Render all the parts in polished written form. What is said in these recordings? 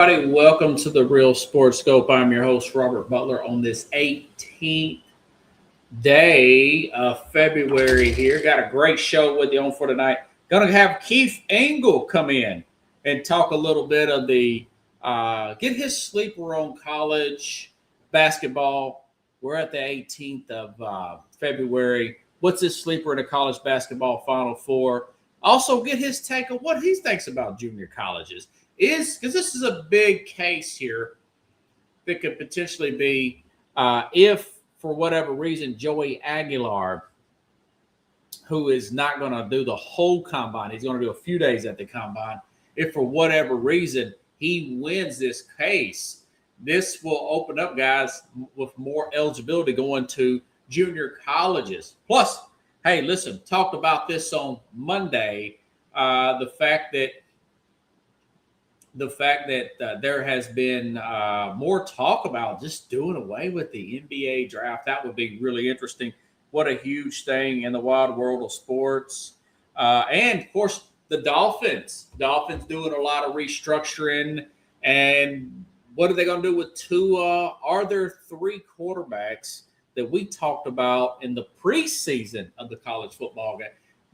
Everybody, welcome to the Real Sports Scope. I'm your host, Robert Butler, on this 18th day of February here. Got a great show with you on for tonight. Going to have Keith Engel come in and talk a little bit of get his sleeper on college basketball. We're at the 18th of February. What's his sleeper in the college basketball Final Four? Also, get his take on what he thinks about junior colleges. Because this is a big case here that could potentially be if, for whatever reason, Joey Aguilar, who is not going to do the whole combine, he's going to do a few days at the combine. If for whatever reason he wins this case, this will open up guys with more eligibility going to junior colleges. Plus, hey, listen, talked about this on Monday, the fact that there has been more talk about just doing away with the NBA draft. That would be really interesting. What a huge thing in the wild world of sports. And, of course, the Dolphins. Dolphins doing a lot of restructuring. And what are they going to do with Tua? Are there three quarterbacks that we talked about in the preseason of the college football game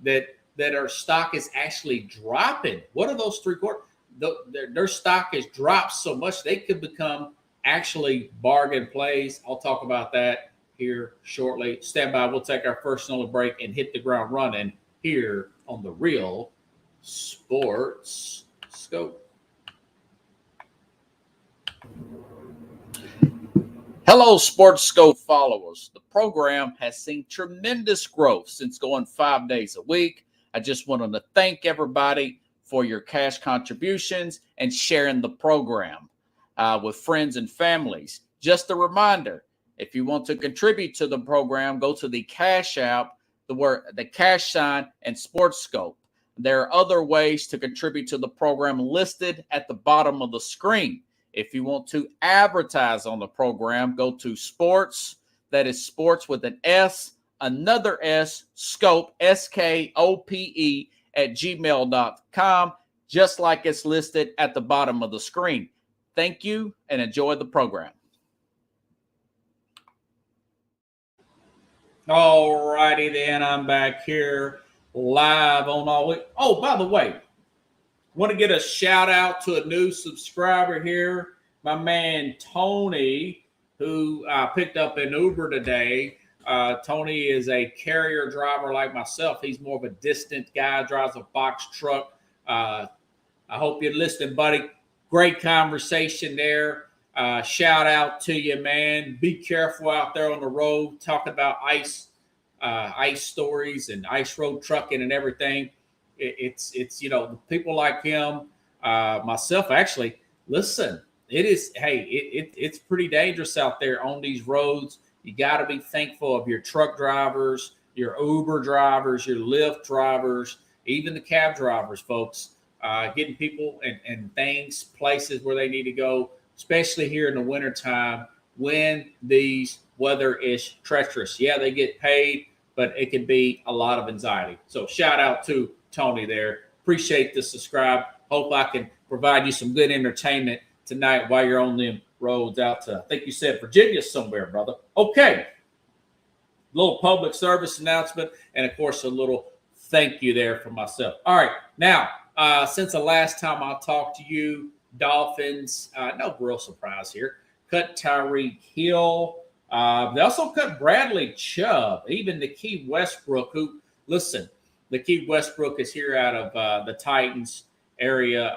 that our stock is actually dropping? What are those three quarterbacks? Their stock has dropped so much they could become actually bargain plays. I'll talk about that here shortly. Stand by. We'll take our first and only break and hit the ground running here on the Real Sports Scope. Hello, Sports Scope followers. The program has seen tremendous growth since going 5 days a week. I just wanted to thank everybody for your cash contributions and sharing the program with friends and families. Just a reminder, if you want to contribute to the program, go to the Cash App, the cash sign, and Sports Scope. There are other ways to contribute to the program listed at the bottom of the screen. If you want to advertise on the program, go to Sports, that is Sports with an S, another S, Scope, SKOPE, at gmail.com, just like it's listed at the bottom of the screen. Thank you and enjoy the program. All righty then, I'm back here live on all week. Oh, by the way, want to get a shout out to a new subscriber here, my man Tony, who picked up an Uber today. Tony is a carrier driver like myself. He's more of a distant guy, drives a box truck. I hope you're listening, buddy. Great conversation there. Shout out to you, man. Be careful out there on the road, talking about ice stories and ice road trucking and everything. It's people like him, myself, actually, listen, it's pretty dangerous out there on these roads. You got to be thankful of your truck drivers, your Uber drivers, your Lyft drivers, even the cab drivers, folks, getting people and things, places where they need to go, especially here in the wintertime when these weather is treacherous. Yeah, they get paid, but it can be a lot of anxiety. So shout out to Tony there. Appreciate the subscribe. Hope I can provide you some good entertainment tonight while you're on them roads out to, I think you said Virginia somewhere, brother. Okay. Little public service announcement, and of course, a little thank you there for myself. All right. Now, since the last time I talked to you, Dolphins, no real surprise here, cut Tyreek Hill. They also cut Bradley Chubb, even Nikhil Westbrook, who, listen, Nikhil Westbrook is here out of the Titans area.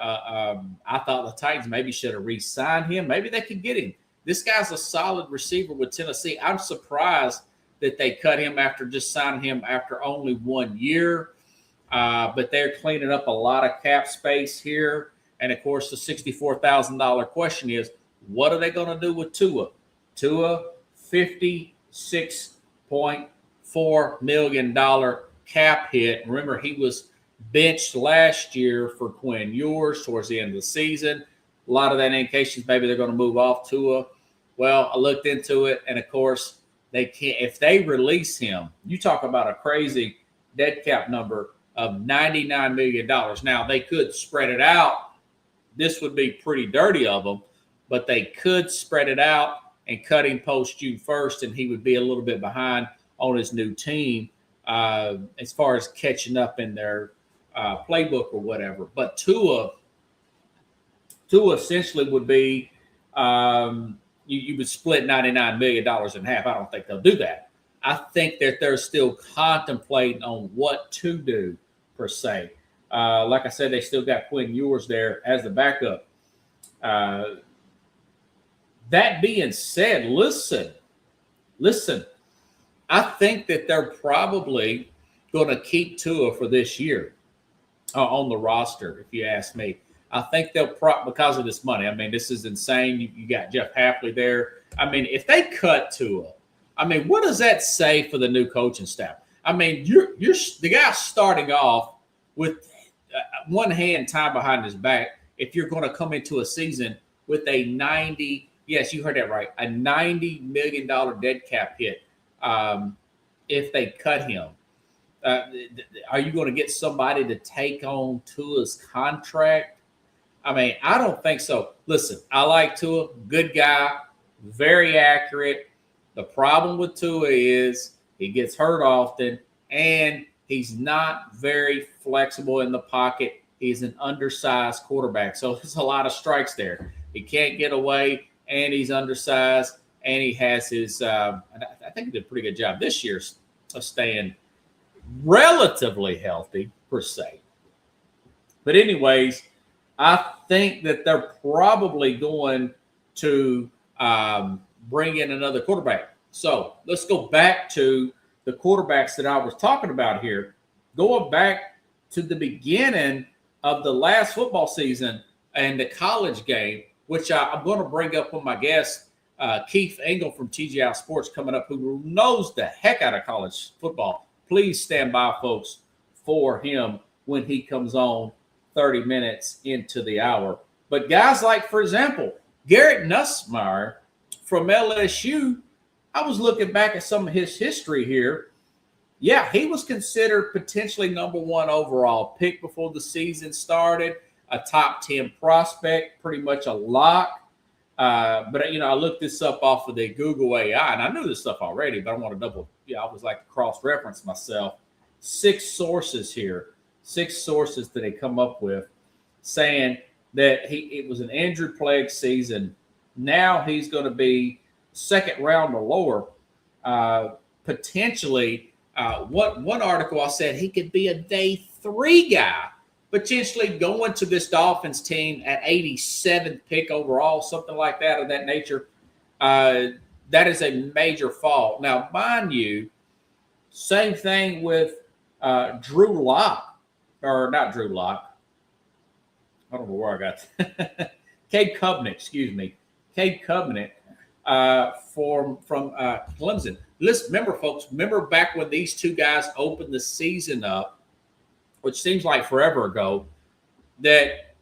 I thought the Titans maybe should have re-signed him. Maybe they could get him. This guy's a solid receiver with Tennessee. I'm surprised that they cut him after just signing him after only 1 year. But they're cleaning up a lot of cap space here. And, of course, the $64,000 question is, what are they going to do with Tua? Tua, $56.4 million cap hit. Remember, he was benched last year for Quinn Ewers towards the end of the season. A lot of that indications maybe they're going to move off Tua. Well, I looked into it, and, of course, they can't. If they release him, you talk about a crazy dead cap number of $99 million. Now, they could spread it out this would be pretty dirty of them, but they could spread it out and cut him post June 1st, and he would be a little bit behind on his new team as far as catching up in their playbook or whatever. But Tua essentially would be you would split $99 million in half. I don't think they'll do that. I think that they're still contemplating on what to do, per se. Like I said, they still got Quinn Ewers there as the backup. That being said, listen. I think that they're probably going to keep Tua for this year on the roster, if you ask me. I think they'll because of this money. I mean, this is insane. You got Jeff Hafley there. I mean, if they cut Tua, I mean, what does that say for the new coaching staff? I mean, you're the guy starting off with one hand tied behind his back. If you're going to come into a season with a yes, you heard that right, a $90 million dead cap hit, if they cut him, are you going to get somebody to take on Tua's contract? I mean, I don't think so. Listen, I like Tua, good guy, very accurate. The problem with Tua is he gets hurt often, and he's not very flexible in the pocket. He's an undersized quarterback, so there's a lot of strikes there. He can't get away, and he's undersized, and he has his I think he did a pretty good job this year of staying relatively healthy, per se. But anyways, I think that they're probably going to bring in another quarterback. So let's go back to the quarterbacks that I was talking about here. Going back to the beginning of the last football season and the college game, which I'm going to bring up with my guest, Keith Engel from TGI Sports coming up, who knows the heck out of college football. Please stand by, folks, for him when he comes on 30 minutes into the hour. But guys like, for example, Garrett Nussmeier from LSU, I was looking back at some of his history here. Yeah, he was considered potentially number 1 overall pick before the season started, a top 10 prospect, pretty much a lock. But, I looked this up off of the Google AI, and I knew this stuff already, but I want to I always like to cross-reference myself. 6 sources here, 6 sources that they come up with saying that it was an injury-plagued season. Now he's going to be second round or lower, potentially. One article I said he could be a day 3 guy, potentially going to this Dolphins team at 87th pick overall, something like that of that nature. That is a major fall. Now, mind you, same thing with Drew Lock, or not Drew Lock. I don't know where I got Cade Klubnik, excuse me. Cade Klubnik from Clemson. Listen, remember back when these two guys opened the season up, which seems like forever ago, that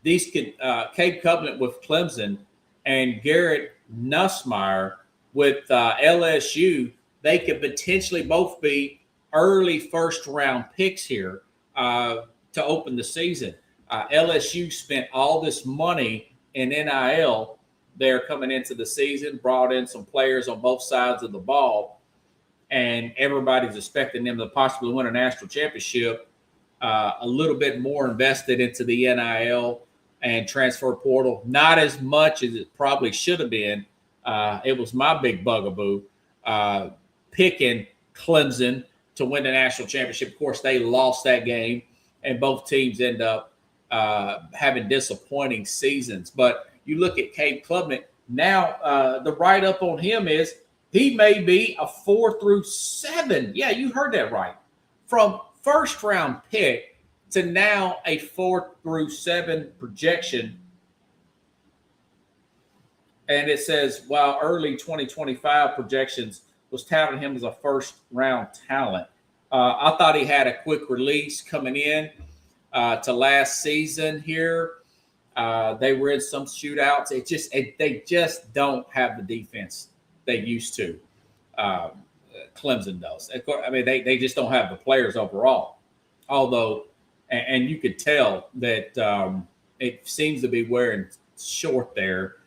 these could Cade Klubnik with Clemson and Garrett Nussmeier with LSU, they could potentially both be early first-round picks here to open the season. LSU spent all this money in NIL there coming into the season, brought in some players on both sides of the ball, and everybody's expecting them to possibly win a national championship. A little bit more invested into the NIL and transfer portal, not as much as it probably should have been. It was my big bugaboo picking Clemson to win the national championship. Of course, they lost that game, and both teams end up having disappointing seasons. But you look at Cade Klubnik, now the write-up on him is he may be a 4 through 7. Yeah, you heard that right. From first-round pick to now a 4 through 7 projection. And it says, while early 2025 projections was touting him as a first-round talent. I thought he had a quick release coming in to last season here. They were in some shootouts. They just don't have the defense they used to. Clemson does. I mean, they just don't have the players overall. Although, and you could tell that it seems to be wearing short there,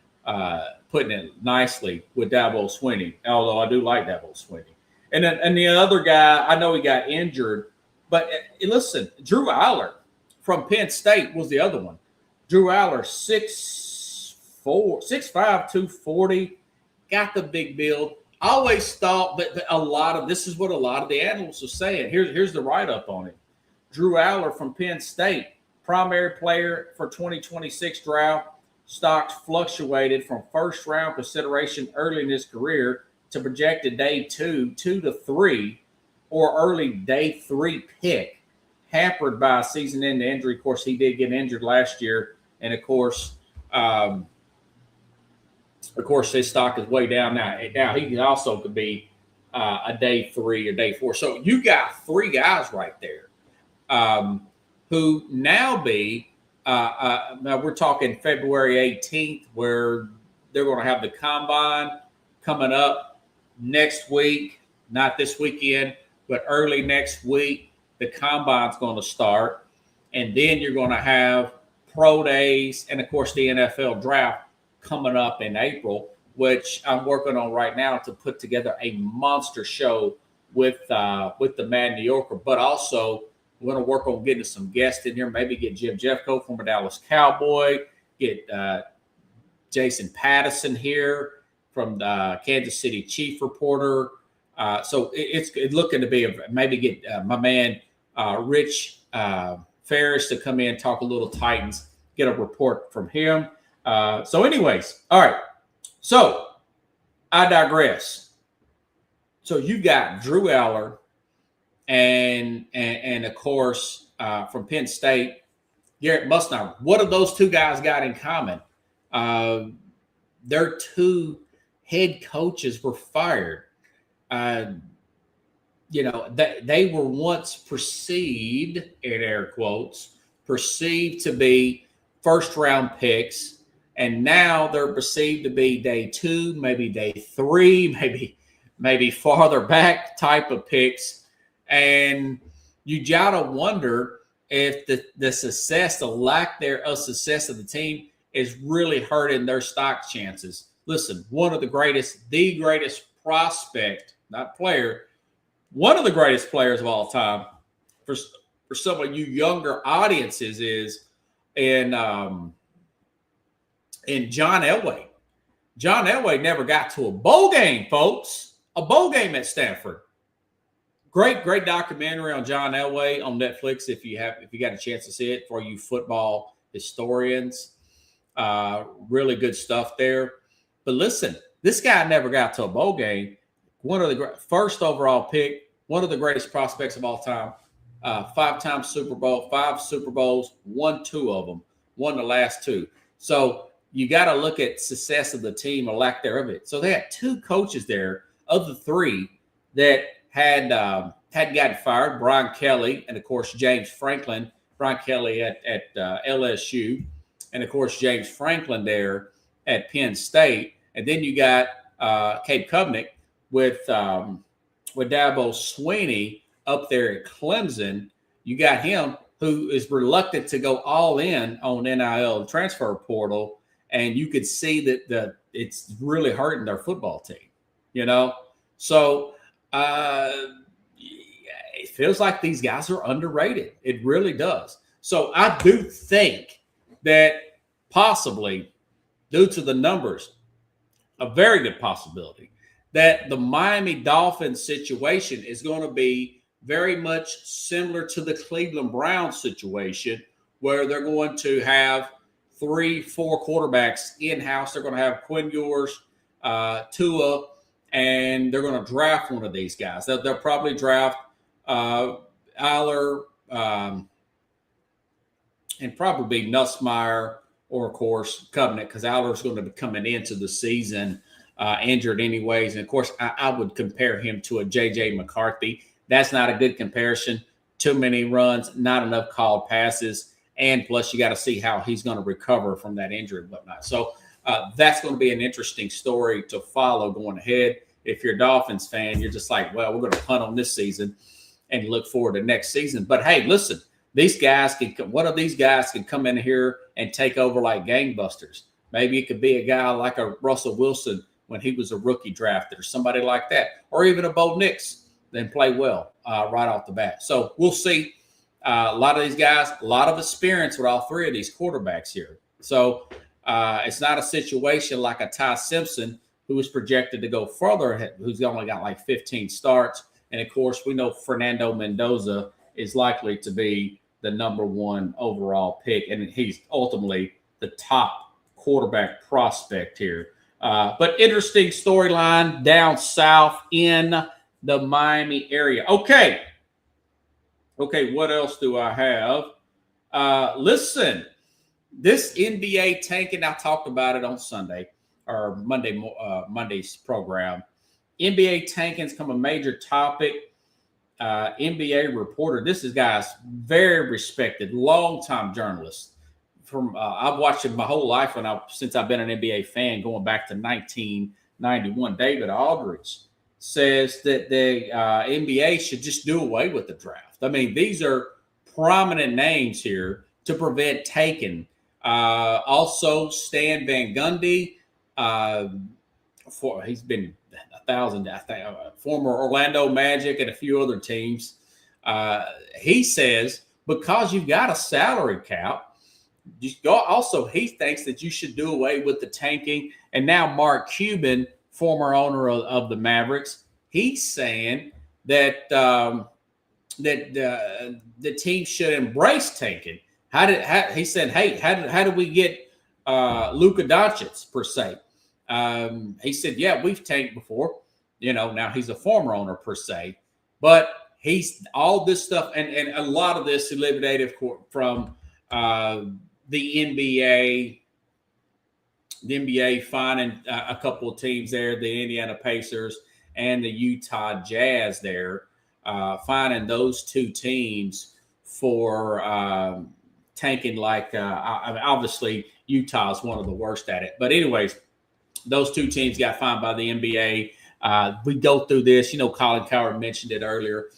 putting it nicely with Dabo Swinney, although I do like Dabo Swinney. And the other guy, I know he got injured, but listen, Drew Aller from Penn State was the other one. Drew Aller, 6'5", 240, got the big build. I always thought that this is what a lot of the analysts are saying. Here's the write-up on it. Drew Aller from Penn State, primary player for 2026 draft. Stocks fluctuated from first-round consideration early in his career to projected day 2 to 3, or early day 3 pick, hampered by a season-ending injury. Of course, he did get injured last year, and of course, his stock is way down now. Now he also could be a day 3 or day 4. So you got 3 guys right there who now be. Now we're talking February 18th, where they're going to have the combine coming up next week, not this weekend, but early next week. The combine's going to start, and then you're going to have pro days, and of course the NFL draft coming up in April, which I'm working on right now to put together a monster show with the Mad New Yorker. But also we're going to work on getting some guests in here, maybe get Jim Jeffcoat from a Dallas Cowboy, get Jason Patterson here from the Kansas City Chief reporter. So it's looking to be maybe get my man Rich Ferris to come in, talk a little Titans, get a report from him. So anyways, all right. So I digress. So you got Drew Aller and of course from Penn State, Garrett Musnauer. What have those 2 guys got in common? Their 2 head coaches were fired. They were once perceived, in air quotes, perceived to be first-round picks. And now they're perceived to be day 2, maybe day 3, maybe farther back type of picks. And you gotta wonder if the success, the lack there of success of the team is really hurting their stock chances. Listen, the greatest prospect, not player, one of the greatest players of all time for some of you younger audiences is in John Elway. John Elway never got to a bowl game, folks. A bowl game at Stanford. Great documentary on John Elway on Netflix if you got a chance to see it, for you football historians. Really good stuff there. But listen, this guy never got to a bowl game. One of the first overall pick, one of the greatest prospects of all time. 5-time Super Bowl, 5 Super Bowls, won 2 of them, won the last 2. So you got to look at success of the team or lack thereof it. So they had 2 coaches there of the 3 that had gotten fired. Brian Kelly and of course James Franklin. Brian Kelly at LSU, and of course James Franklin there at Penn State. And then you got Cade Klubnik with Dabo Swinney up there at Clemson. You got him, who is reluctant to go all in on NIL transfer portal, and you could see that it's really hurting their football team. So it feels like these guys are underrated. It really does. So I do think that possibly, due to the numbers, a very good possibility that the Miami Dolphins situation is going to be very much similar to the Cleveland Browns situation, where they're going to have 3-4 quarterbacks in-house. They're going to have Quinn Ewers, Tua, and they're going to draft one of these guys. They'll probably draft Aller and probably Nussmeier, or of course Klubnik, because Aller's going to be coming into the season injured anyways. And of course, I would compare him to a J.J. McCarthy. That's not a good comparison. Too many runs, not enough called passes, and plus you got to see how he's going to recover from that injury and whatnot. So that's going to be an interesting story to follow going ahead. If you're a Dolphins fan, you're just like, well, we're going to punt on this season and look forward to next season. But hey, listen, these guys what if these guys can come in here and take over like gangbusters? Maybe it could be a guy like a Russell Wilson when he was a rookie drafted, or somebody like that, or even a Bo Nix, then play well right off the bat. So we'll see. A lot of these guys, a lot of experience with all three of these quarterbacks here. So it's not a situation like a Ty Simpson, who was projected to go further ahead, who's only got like 15 starts. And of course, we know Fernando Mendoza is likely to be the number one overall pick, and he's ultimately the top quarterback prospect here. But interesting storyline down south in the Miami area. Okay, what else do I have? Listen, this NBA tanking, I talked about it on Sunday or Monday's program. NBA tanking has become a major topic. NBA reporter, this is guys very respected, longtime journalist. I've watched him my whole life since I've been an NBA fan, going back to 1991. David Aldridge says that the NBA should just do away with the draft. I mean, these are prominent names here to prevent taking. Also, Stan Van Gundy, he's been 1,000, I think, former Orlando Magic and a few other teams. He says because you've got a salary cap, he thinks that you should do away with the tanking. And now Mark Cuban, former owner of the Mavericks, he's saying that the team should embrace tanking. He said, hey, how do we get Luka Doncic per se? He said, yeah, we've tanked before. Now he's a former owner per se, but he's all this stuff, and a lot of this eliminated from the NBA. The NBA finding a couple of teams there, the Indiana Pacers and the Utah Jazz there, finding those two teams for tanking. Like obviously Utah is one of the worst at it, but anyways, those two teams got fined by the NBA. We go through this, Colin Cowherd mentioned it earlier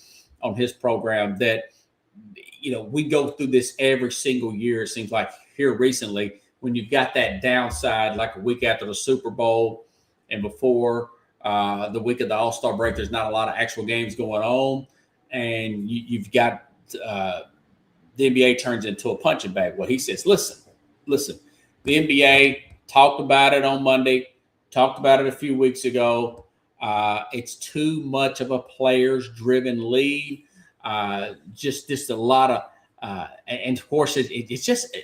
on his program that, we go through this every single year. It seems like here recently, when you've got that downside, like a week after the Super Bowl and before the week of the All-Star break, there's not a lot of actual games going on. And you've got the NBA turns into a punching bag. Well, he says, listen, the NBA talked about it on Monday, talked about it a few weeks ago. It's too much of a players-driven league. Just a lot of, and of course, it's just.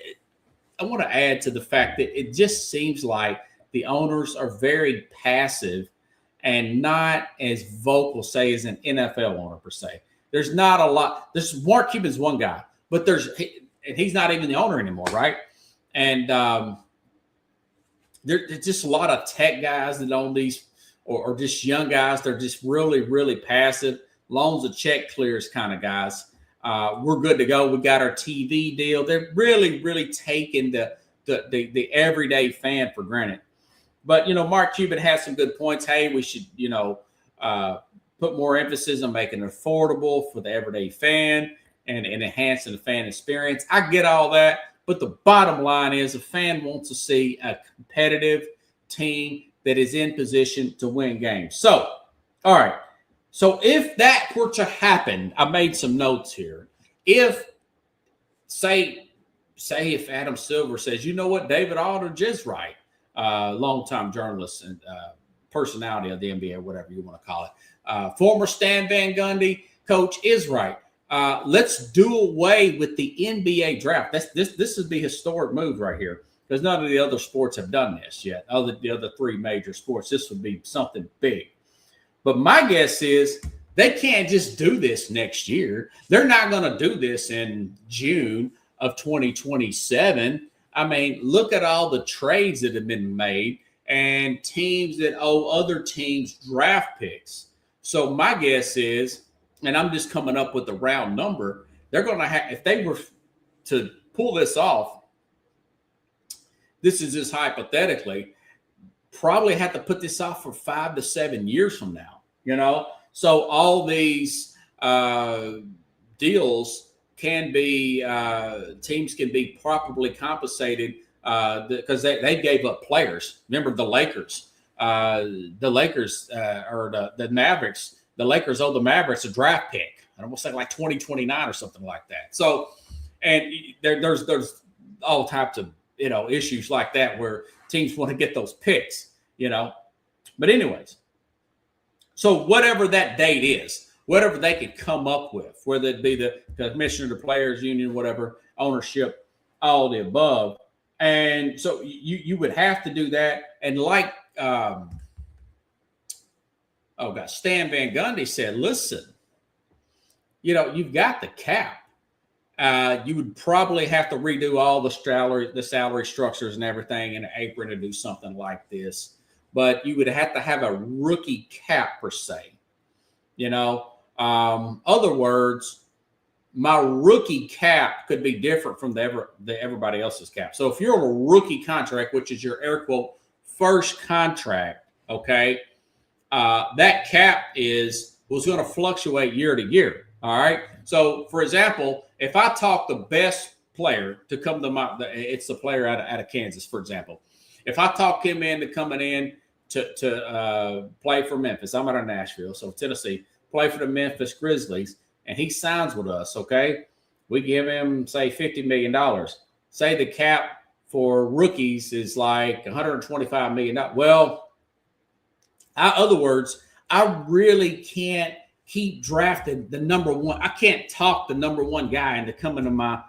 I want to add to the fact that it just seems like the owners are very passive and not as vocal, say, as an NFL owner per se. There's not a lot. There's Mark Cuban's one guy, but he's not even the owner anymore, right? And there's just a lot of tech guys that own these, or just young guys. They're just really, really passive. Loans a check clears kind of guys. We're good to go. We got our TV deal. They're really, really taking the everyday fan for granted. But, Mark Cuban has some good points. Hey, we should, put more emphasis on making it affordable for the everyday fan and enhancing the fan experience. I get all that. But the bottom line is a fan wants to see a competitive team that is in position to win games. So, all right. So if that were to happen, I made some notes here. If, say if Adam Silver says, you know what, David Aldridge is right, longtime journalist and personality of the NBA, whatever you want to call it, former Stan Van Gundy coach is right. Let's do away with the NBA draft. This would be a historic move right here, because none of the other sports have done this yet. The other three major sports, this would be something big. But my guess is they can't just do this next year. They're not going to do this in June of 2027. I mean, look at all the trades that have been made and teams that owe other teams draft picks. So my guess is, and I'm just coming up with a round number, they're going to have, if they were to pull this off, this is just hypothetically, probably have to put this off for 5 to 7 years from now. So all these deals can be teams can be properly compensated because they gave up players. Remember the Lakers, or the Mavericks. The Lakers owe the Mavericks a draft pick. I almost say like 2029 or something like that. So, and there's all types of issues like that where teams want to get those picks. But anyways, so whatever that date is, whatever they could come up with, whether it be the commissioner, the players union, whatever, ownership, all the above. And so you would have to do that. And like, Stan Van Gundy said, listen, you've got the cap. You would probably have to redo all the salary structures and everything in April to do something like this. But you would have to have a rookie cap per se. Other words, my rookie cap could be different from everybody else's cap. So if you're on a rookie contract, which is your air quote first contract, okay, that cap was going to fluctuate year to year. All right. So for example, if I talk the best player to come to it's the player out of Kansas, for example. If I talk him into coming in to play for Memphis, I'm out of Nashville, so Tennessee, play for the Memphis Grizzlies, and he signs with us, okay? We give him, say, $50 million. Say the cap for rookies is like $125 million. Well, other words, I really can't keep drafting the number one. I can't talk the number one guy into coming to my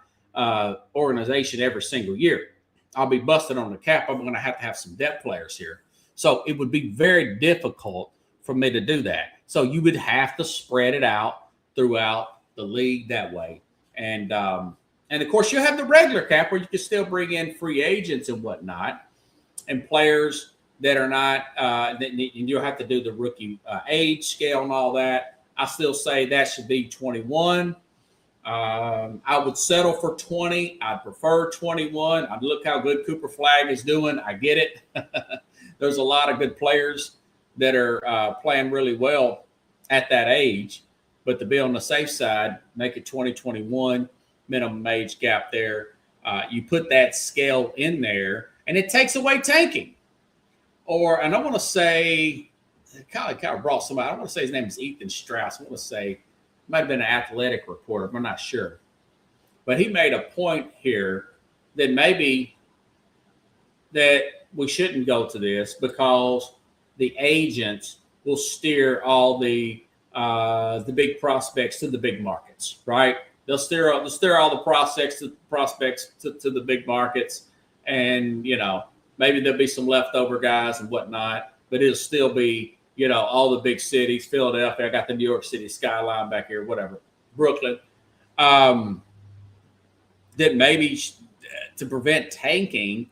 organization every single year. I'll be busted on the cap. I'm going to have some depth players here. So it would be very difficult for me to do that. So you would have to spread it out throughout the league that way. And of course, you have the regular cap where you can still bring in free agents and whatnot and players that are not, and you'll have to do the rookie age scale and all that. I still say that should be 21. I would settle for 20. I'd prefer 21. I'd look how good Cooper Flagg is doing. I get it. There's a lot of good players that are playing really well at that age. But to be on the safe side, make it 2021, minimum age gap there. You put that scale in there, and it takes away tanking. And I want to say, kind of brought somebody, I don't want to say his name is Ethan Strauss. I want to say, might have been an athletic reporter, but I'm not sure. But he made a point here that maybe that we shouldn't go to this because the agents will steer all the big prospects to the big markets, right? They'll steer all the prospects to the big markets, and maybe there'll be some leftover guys and whatnot, but it'll still be all the big cities, Philadelphia. I got the New York City skyline back here, whatever, Brooklyn. That maybe to prevent tanking,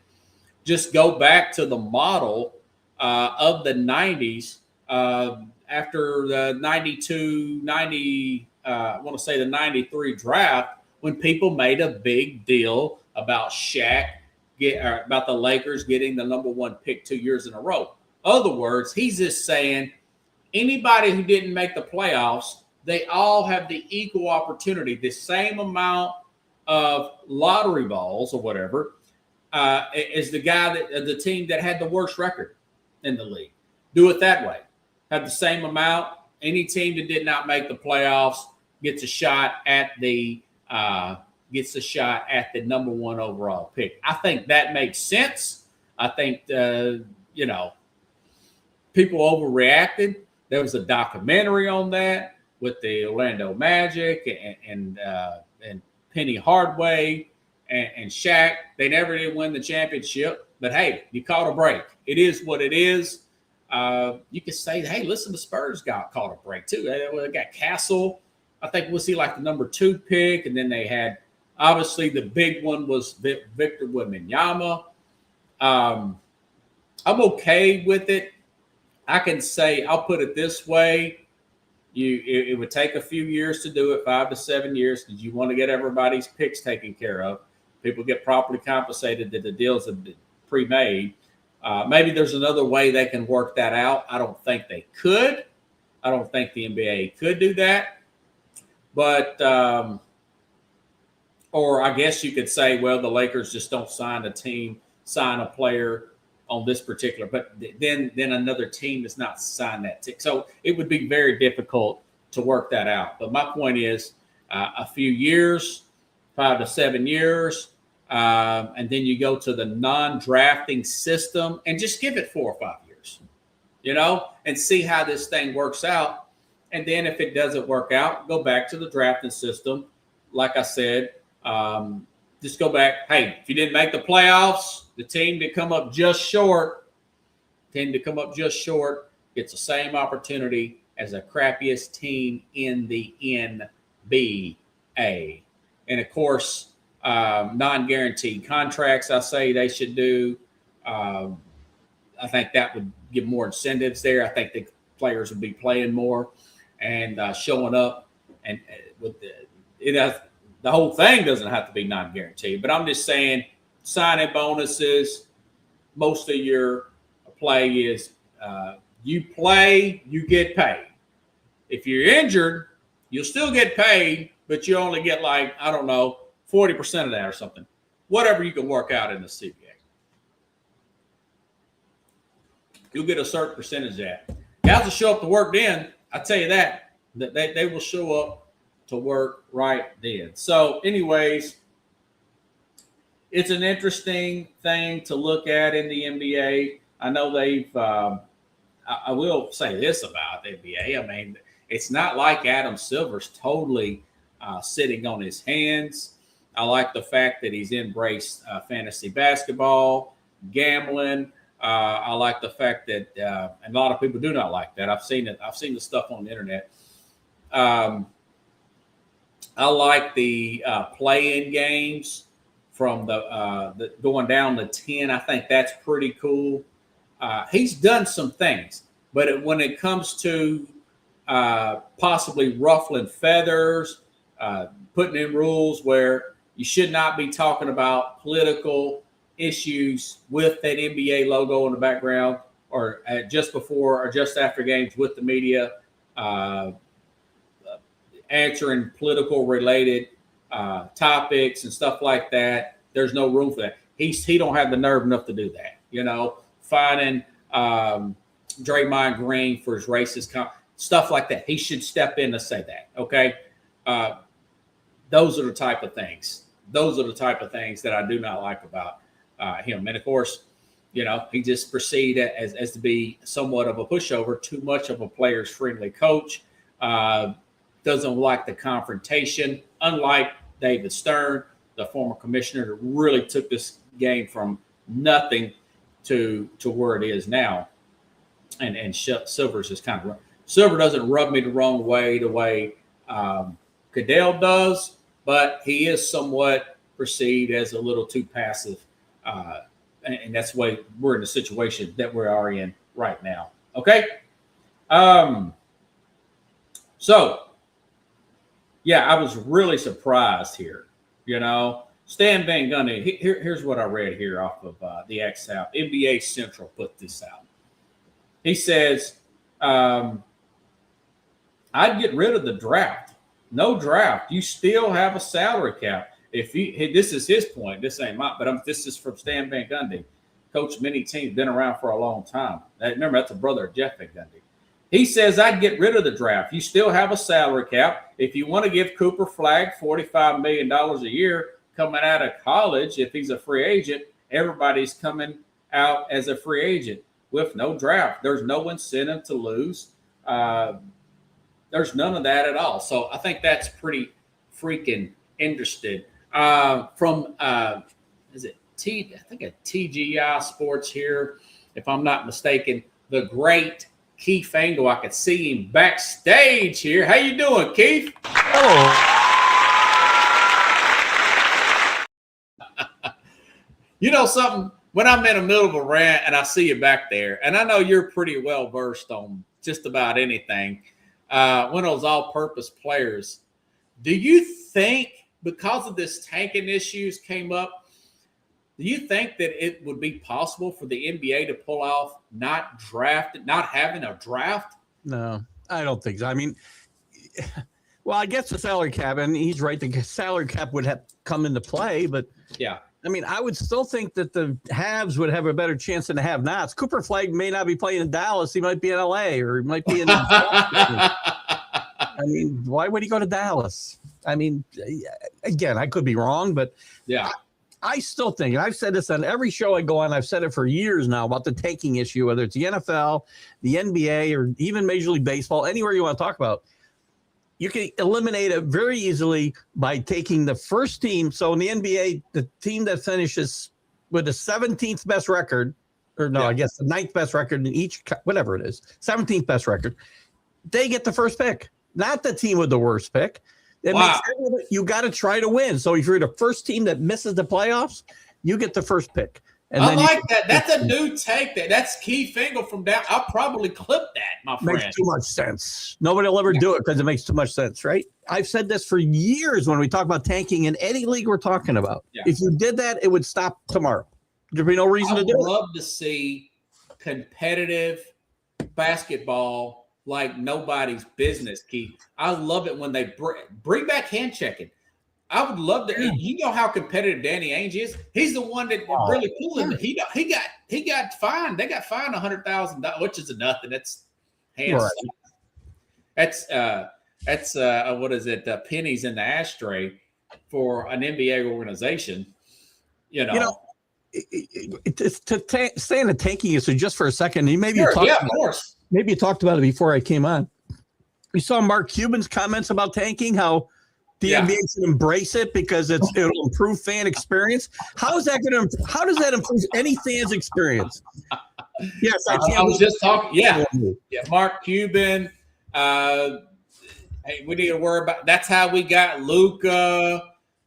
just go back to the model of the 90s after the 92, 90, I want to say the 93 draft, when people made a big deal about Shaq, about the Lakers getting the number one pick 2 years in a row. Other words, he's just saying anybody who didn't make the playoffs, they all have the equal opportunity, the same amount of lottery balls or whatever, is the team that had the worst record in the league. Do it that way. Have the same amount. Any team that did not make the playoffs gets a shot at the number one overall pick. I think that makes sense. I think people overreacted. There was a documentary on that with the Orlando Magic and Penny Hardaway and Shaq. They never did win the championship, but hey, you caught a break. It is what it is. You could say, hey, listen, the Spurs caught a break too. They got Castle. I think we'll see like the number 2 pick, and then they had obviously the big one was Victor Wembanyama. I'm okay with it. I can say, I'll put it this way. It would take a few years to do it, 5 to 7 years, because you want to get everybody's picks taken care of. People get properly compensated that the deals have been pre-made. Maybe there's another way they can work that out. I don't think they could. I don't think the NBA could do that. But or I guess you could say, well, the Lakers just don't sign a player on this particular, but then another team does not sign that tick. So it would be very difficult to work that out. But my point is a few years, 5 to 7 years, and then you go to the non-drafting system and just give it 4 or 5 years, and see how this thing works out. And then if it doesn't work out, go back to the drafting system. Like I said, just go back. Hey, if you didn't make the playoffs, the team that come up just short, gets the same opportunity as the crappiest team in the NBA. And of course, non-guaranteed contracts, I say they should do. I think that would give more incentives there. I think the players would be playing more and showing up. And with the whole thing doesn't have to be non-guaranteed. But I'm just saying, signing bonuses, most of your play is you play, you get paid. If you're injured, you'll still get paid, but you only get 40% of that or something. Whatever you can work out in the CBA. You'll get a certain percentage of that. Guys will show up to work then. I tell you that they will show up to work right then. So anyways, it's an interesting thing to look at in the NBA. I know they've I will say this about the NBA. I mean, it's not like Adam Silver's totally sitting on his hands. I like the fact that he's embraced fantasy basketball, gambling. I like the fact that and a lot of people do not like that. I've seen it. I've seen the stuff on the internet. I like the play-in games from the going down to 10. I think that's pretty cool. He's done some things, but when it comes to possibly ruffling feathers, putting in rules where you should not be talking about political issues with that NBA logo in the background, or just before or just after games with the media, answering political related topics and stuff like that. There's no room for that. He don't have the nerve enough to do that. Finding Draymond Green for his racist stuff like that. He should step in to say that. Okay, those are the type of things. Those are the type of things that I do not like about him. And of course, he just proceeded as to be somewhat of a pushover, too much of a players friendly coach. Doesn't like the confrontation, unlike David Stern, the former commissioner, that really took this game from nothing to where it is now. And Silver's is kind of Silver doesn't rub me the wrong way the way Goodell does, but he is somewhat perceived as a little too passive, and that's why we're in the situation that we are in right now. Okay, so. Yeah, I was really surprised here. Stan Van Gundy, here's what I read here off of the X app. NBA Central put this out. He says, I'd get rid of the draft. No draft. You still have a salary cap. This is his point. This ain't mine, but this is from Stan Van Gundy. Coached many teams, been around for a long time. Remember, that's a brother of Jeff Van Gundy. He says, I'd get rid of the draft. You still have a salary cap. If you want to give Cooper Flagg $45 million a year coming out of college, if he's a free agent, everybody's coming out as a free agent with no draft. There's no incentive to lose. There's none of that at all. So I think that's pretty freaking interesting. From is it I think a TGI Sports here, if I'm not mistaken, the great Keith Angle. I could see him backstage here. How you doing, Keith? Hello. Something? When I'm in the middle of a rant and I see you back there, and I know you're pretty well versed on just about anything, one of those all-purpose players, do you think because of this tanking issues came up, do you think that it would be possible for the NBA to pull off not having a draft? No, I don't think so. I mean, Well, I guess the salary cap, and he's right. The salary cap would have come into play, but Yeah. I mean, I would still think that the haves would have a better chance than the have-nots. Cooper Flagg may not be playing in Dallas. He might be in LA, or he might be in. I mean, why would he go to Dallas? I mean, again, I could be wrong, but yeah. I still think, and I've said this on every show I go on, I've said it for years now about the tanking issue, whether it's the NFL, the NBA, or even Major League Baseball, anywhere you want to talk about. You can eliminate it very easily by taking the first team. So in the NBA, the team that finishes with the 17th best record, or no, I guess the 9th best record in each, whatever it is, 17th best record, they get the first pick, not the team with the worst pick. You got to try to win. So if you're the first team that misses the playoffs, you get the first pick. And I like that. That's a new take. That's Keith Fingal from down. I'll probably clip that, my friend. Makes too much sense. Nobody will ever do it because it makes too much sense, right? I've said this for years when we talk about tanking in any league we're talking about. Yeah. If you did that, it would stop tomorrow. There'd be no reason to do it. I would love to see competitive basketball like nobody's business, Keith. I love it when they bring back hand checking. I would love to. You know how competitive Danny Ainge is. He's the one that really pulling. He got fined. They got fined $100,000, which is nothing. That's hands. Right. That's what is it? Pennies in the ashtray for an NBA organization. You know to stay in the tanking issue just for a second. Maybe of course. Maybe you talked about it before I came on. We saw Mark Cuban's comments about tanking, how the NBA should embrace it because it'll improve fan experience. How does that improve any fan's experience? Yes, I was just talking. Yeah, Mark Cuban. Hey, we need to worry about. That's how we got Luka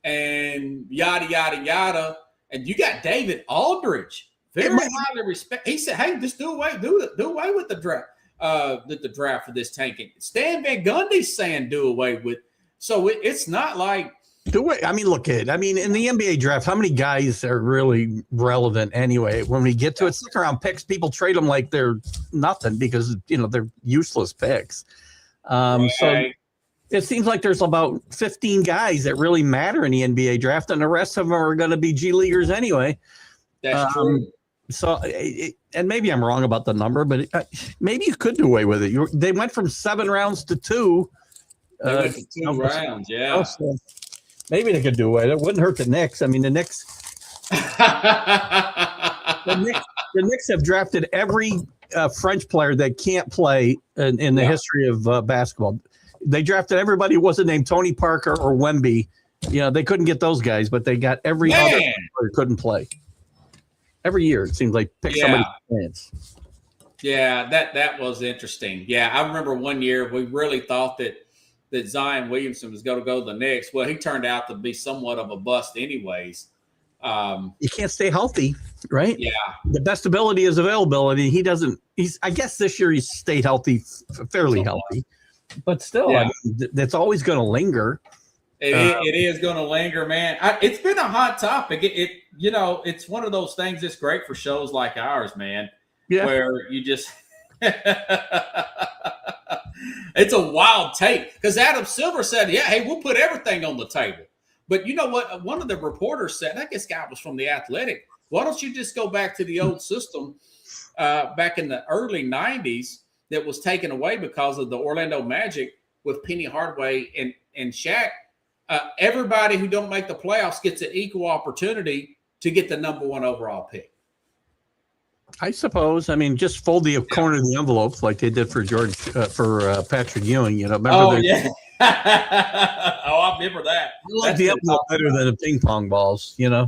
and yada yada yada. And you got David Aldridge. Very highly respect. He said, "Hey, just do away with the draft. The draft for this tanking." Stan Van Gundy's saying, "Do away with." So it's not like do it. I mean, look at it. I mean, in the NBA draft, how many guys are really relevant anyway? When we get to it, 6th round picks, people trade them like they're nothing because they're useless picks. So it seems like there's about 15 guys that really matter in the NBA draft, and the rest of them are going to be G Leaguers anyway. That's true. So, and maybe I'm wrong about the number, but maybe you could do away with it. They went from 7 rounds to 2. They went to 2 rounds, yeah. So maybe they could do away. It wouldn't hurt the Knicks. I mean, the Knicks have drafted every French player that can't play in the history of basketball. They drafted everybody who wasn't named Tony Parker or Wemby. They couldn't get those guys, but they got every other player who couldn't play. Every year, it seems like pick somebody. Yeah, that was interesting. Yeah, I remember one year we really thought that Zion Williamson was going to go to the Knicks. Well, he turned out to be somewhat of a bust anyways. You can't stay healthy, right? Yeah. The best ability is availability. I guess this year he's stayed healthy, fairly healthy. But still, I mean, that's always going to linger. It is going to linger, man. It's been a hot topic. It's one of those things that's great for shows like ours, man. Yeah. Where you just it's a wild take because Adam Silver said, "Yeah, hey, we'll put everything on the table." But you know what? One of the reporters said, I guess guy was from The Athletic. Why don't you just go back to the old system back in the early '90s that was taken away because of the Orlando Magic with Penny Hardaway and Shaq? Everybody who don't make the playoffs gets an equal opportunity to get the number 1 overall pick. I suppose. I mean, just fold the corner of the envelope like they did for Patrick Ewing. Remember? Oh, yeah. I remember that. I like the envelope better than the ping pong balls. Yeah.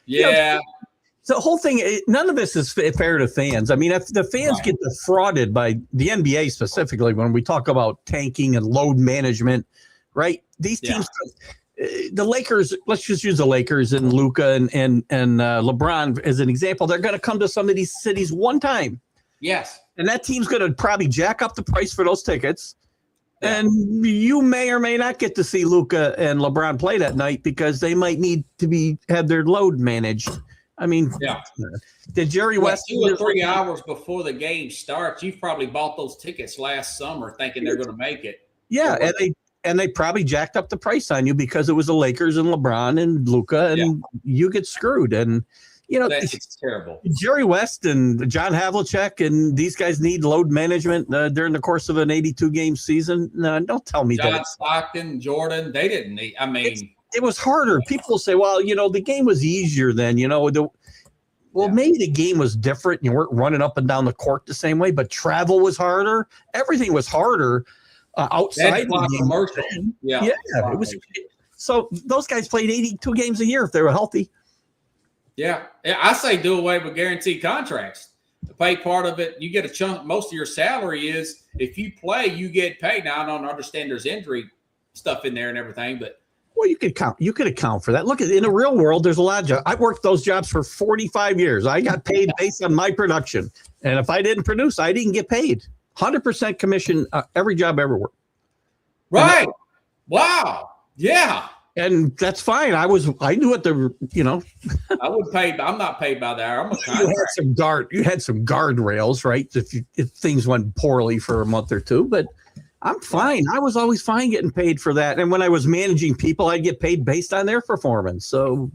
The whole thing. None of this is fair to fans. I mean, if the fans get defrauded by the NBA specifically when we talk about tanking and load management, right? These teams. The Lakers, let's just use the Lakers and Luka and LeBron as an example. They're going to come to some of these cities one time. Yes. And that team's going to probably jack up the price for those tickets. Yeah. And you may or may not get to see Luka and LeBron play that night because they might need to have their load managed. I mean, did Jerry West 2 or 3 hours before the game starts? You've probably bought those tickets last summer thinking they're going to make it. Yeah, And they probably jacked up the price on you because it was the Lakers and LeBron and Luka, and you get screwed. And, That's terrible. Jerry West and John Havlicek and these guys need load management during the course of an 82-game season. No, don't tell me that. John Stockton, Jordan, they didn't need. I mean, it was harder. People say, well, the game was easier then. Maybe the game was different. You weren't running up and down the court the same way, but travel was harder. Everything was harder outside the game. Commercial. Yeah, it was. So those guys played 82 games a year if they were healthy. Yeah, I say do away with guaranteed contracts. To pay part of it, you get a chunk. Most of your salary is if you play, you get paid. Now I don't understand there's injury stuff in there and everything, but you could account for that. Look, in the real world, there's a lot of jobs. I worked those jobs for 45 years. I got paid based on my production, and if I didn't produce, I didn't get paid. 100% commission every job I ever worked. Right? Wow. Yeah. And that's fine. I knew what I would pay. I'm not paid by the hour. I'm a contract. You had some guardrails, right? If things went poorly for a month or two, but I'm fine. I was always fine getting paid for that. And when I was managing people, I'd get paid based on their performance. So,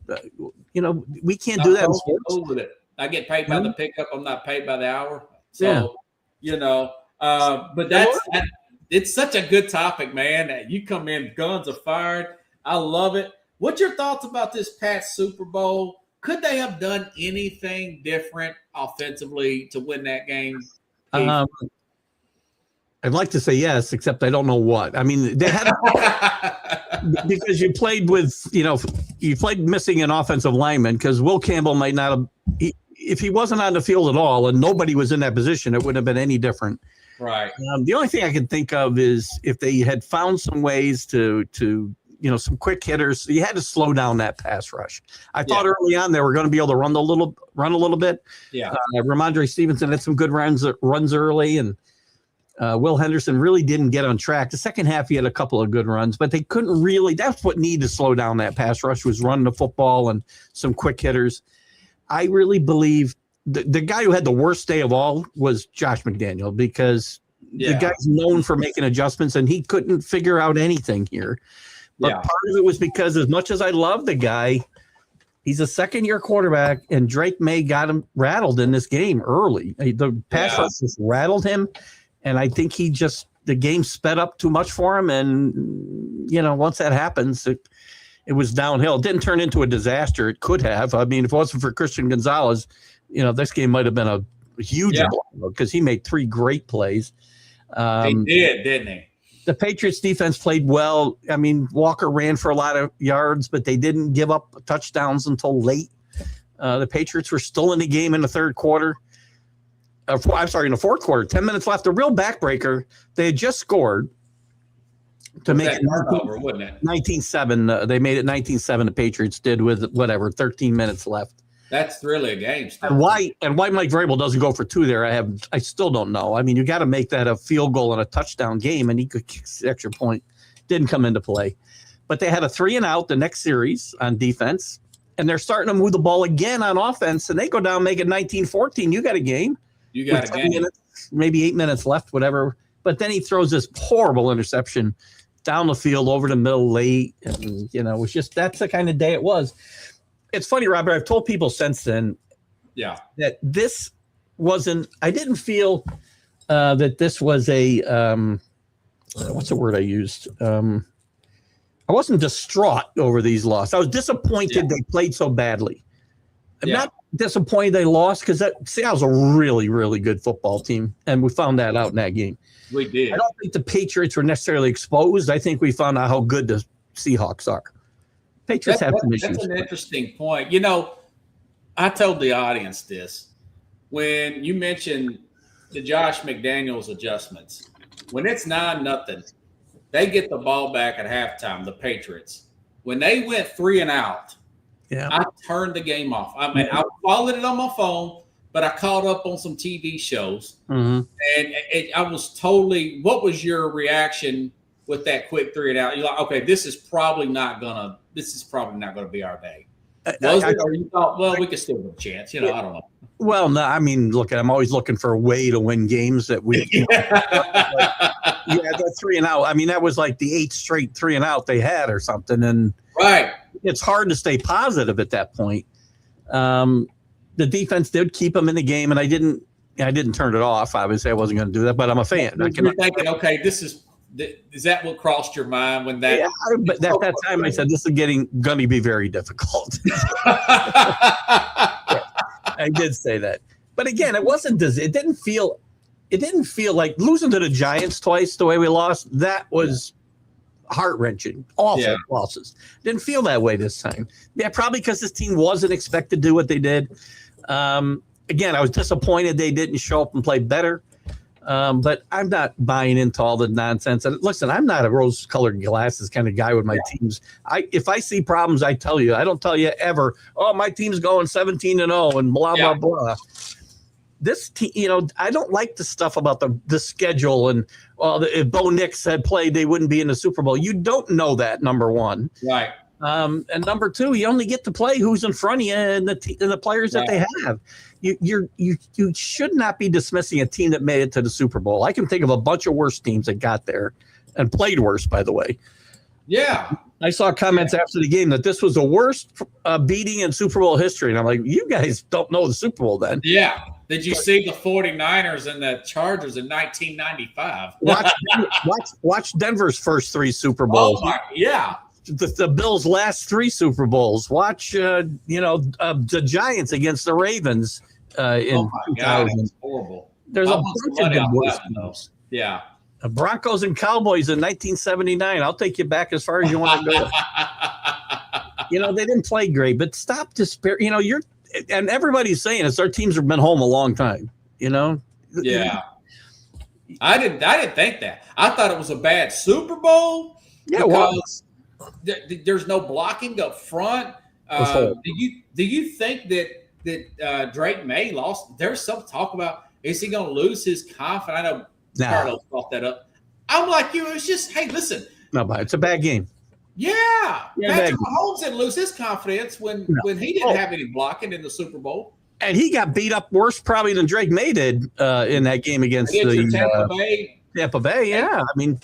we can't do that in sports. With it. I get paid by the pickup. I'm not paid by the hour. So, but it's such a good topic, man. You come in, guns are fired. I love it. What's your thoughts about this past Super Bowl? Could they have done anything different offensively to win that game? I'd like to say yes, except I don't know what. I mean, they had because you played with, you played missing an offensive lineman because Will Campbell might not have. If he wasn't on the field at all and nobody was in that position, it wouldn't have been any different. Right. The only thing I can think of is if they had found some ways to some quick hitters. You had to slow down that pass rush. I thought early on they were going to be able to run a little bit. Yeah. Ramondre Stevenson had some good runs early, and Will Henderson really didn't get on track. The second half, he had a couple of good runs, but they couldn't really. That's what needed to slow down that pass rush was running the football and some quick hitters. I really believe the guy who had the worst day of all was Josh McDaniel because the guy's known for making adjustments, and he couldn't figure out anything here. But part of it was because as much as I love the guy, he's a second-year quarterback, and Drake May got him rattled in this game early. The pass rush just rattled him, and I think the game sped up too much for him. And, once that happens, it was downhill. It didn't turn into a disaster. It could have. I mean, if it wasn't for Christian Gonzalez, this game might have been a huge blow because he made 3 great plays. He did, didn't he? The Patriots defense played well. I mean, Walker ran for a lot of yards, but they didn't give up touchdowns until late. The Patriots were still in the game in the third quarter. In the fourth quarter, 10 minutes left. The real backbreaker, they had just scored to make it 19-7. They made it 19-7. The Patriots did with 13 minutes left. That's really a game. And why Mike Vrabel doesn't go for 2 there, I still don't know. I mean, you got to make that a field goal and a touchdown game, and he could kick the extra point. Didn't come into play. But they had a 3-and-out the next series on defense, and they're starting to move the ball again on offense, and they go down, make it 19-14. You got a game. You got a game. Minutes, maybe 8 minutes left, whatever. But then he throws this horrible interception down the field over the middle late, and it was just that's the kind of day it was. It's funny, Robert, I've told people since then that this wasn't – I didn't feel that this was a what's the word I used? I wasn't distraught over these losses. I was disappointed they played so badly. I'm not disappointed they lost because Seattle's a really, really good football team, and we found that out in that game. We did. I don't think the Patriots were necessarily exposed. I think we found out how good the Seahawks are. Patriots have some issues. That's an interesting point. I told the audience this. When you mentioned the Josh McDaniels adjustments, when it's 9-0, they get the ball back at halftime, the Patriots. When they went 3-and-out, I turned the game off. I mean, I followed it on my phone, but I caught up on some TV shows. Mm-hmm. And I was totally – what was your reaction with that quick 3-and-out? You're like, okay, this is probably not gonna be our day. Was it, or you thought, well, we could still have a chance? I don't know. Well, no, I mean, look, I'm always looking for a way to win games that we. The 3-and-out. I mean, that was like the 8th straight 3-and-out they had or something, and right. It's hard to stay positive at that point. The defense did keep them in the game, and I didn't turn it off. Obviously, I wasn't going to do that, but I'm a fan. You're thinking, okay, is that what crossed your mind when that? Yeah, but at that time, I said this is going to be very difficult. I did say that, but again, it wasn't. It didn't feel like losing to the Giants twice the way we lost. That was heart-wrenching. Awful losses. Didn't feel that way this time. Yeah, probably because this team wasn't expected to do what they did. Again, I was disappointed they didn't show up and play better. But I'm not buying into all the nonsense. And listen, I'm not a rose-colored glasses kind of guy with my teams. If I see problems, I tell you. I don't tell you ever, oh, my team's going 17-0 and blah, blah, blah. This team, I don't like the stuff about the schedule and if Bo Nix had played, they wouldn't be in the Super Bowl. You don't know that, number one. Right. And number two, you only get to play who's in front of you and the players that they have. You should not be dismissing a team that made it to the Super Bowl. I can think of a bunch of worse teams that got there and played worse, by the way. Yeah. I saw comments after the game that this was the worst beating in Super Bowl history. And I'm like, you guys don't know the Super Bowl then. Yeah. Did you see the 49ers and the Chargers in 1995? Watch Denver's first 3 Super Bowls. Oh, yeah. The Bills' last 3 Super Bowls. Watch, the Giants against the Ravens in 2000. God, it's horrible. There's a bunch of good worse teams. Yeah. The Broncos and Cowboys in 1979. I'll take you back as far as you want to go. They didn't play great, but stop despair. And everybody's saying it's our teams have been home a long time. Yeah. I didn't think that. I thought it was a bad Super Bowl. Yeah, because there's no blocking up front. Do you think that Drake May lost? There's some talk about, is he going to lose his confidence? I know Carlos brought that up. I'm like you. It's just, hey, listen. No, but it's a bad game. Yeah. Patrick Mahomes didn't lose his confidence when he didn't have any blocking in the Super Bowl. And he got beat up worse probably than Drake May did in that game against Tampa Bay. Tampa Bay, yeah. I mean,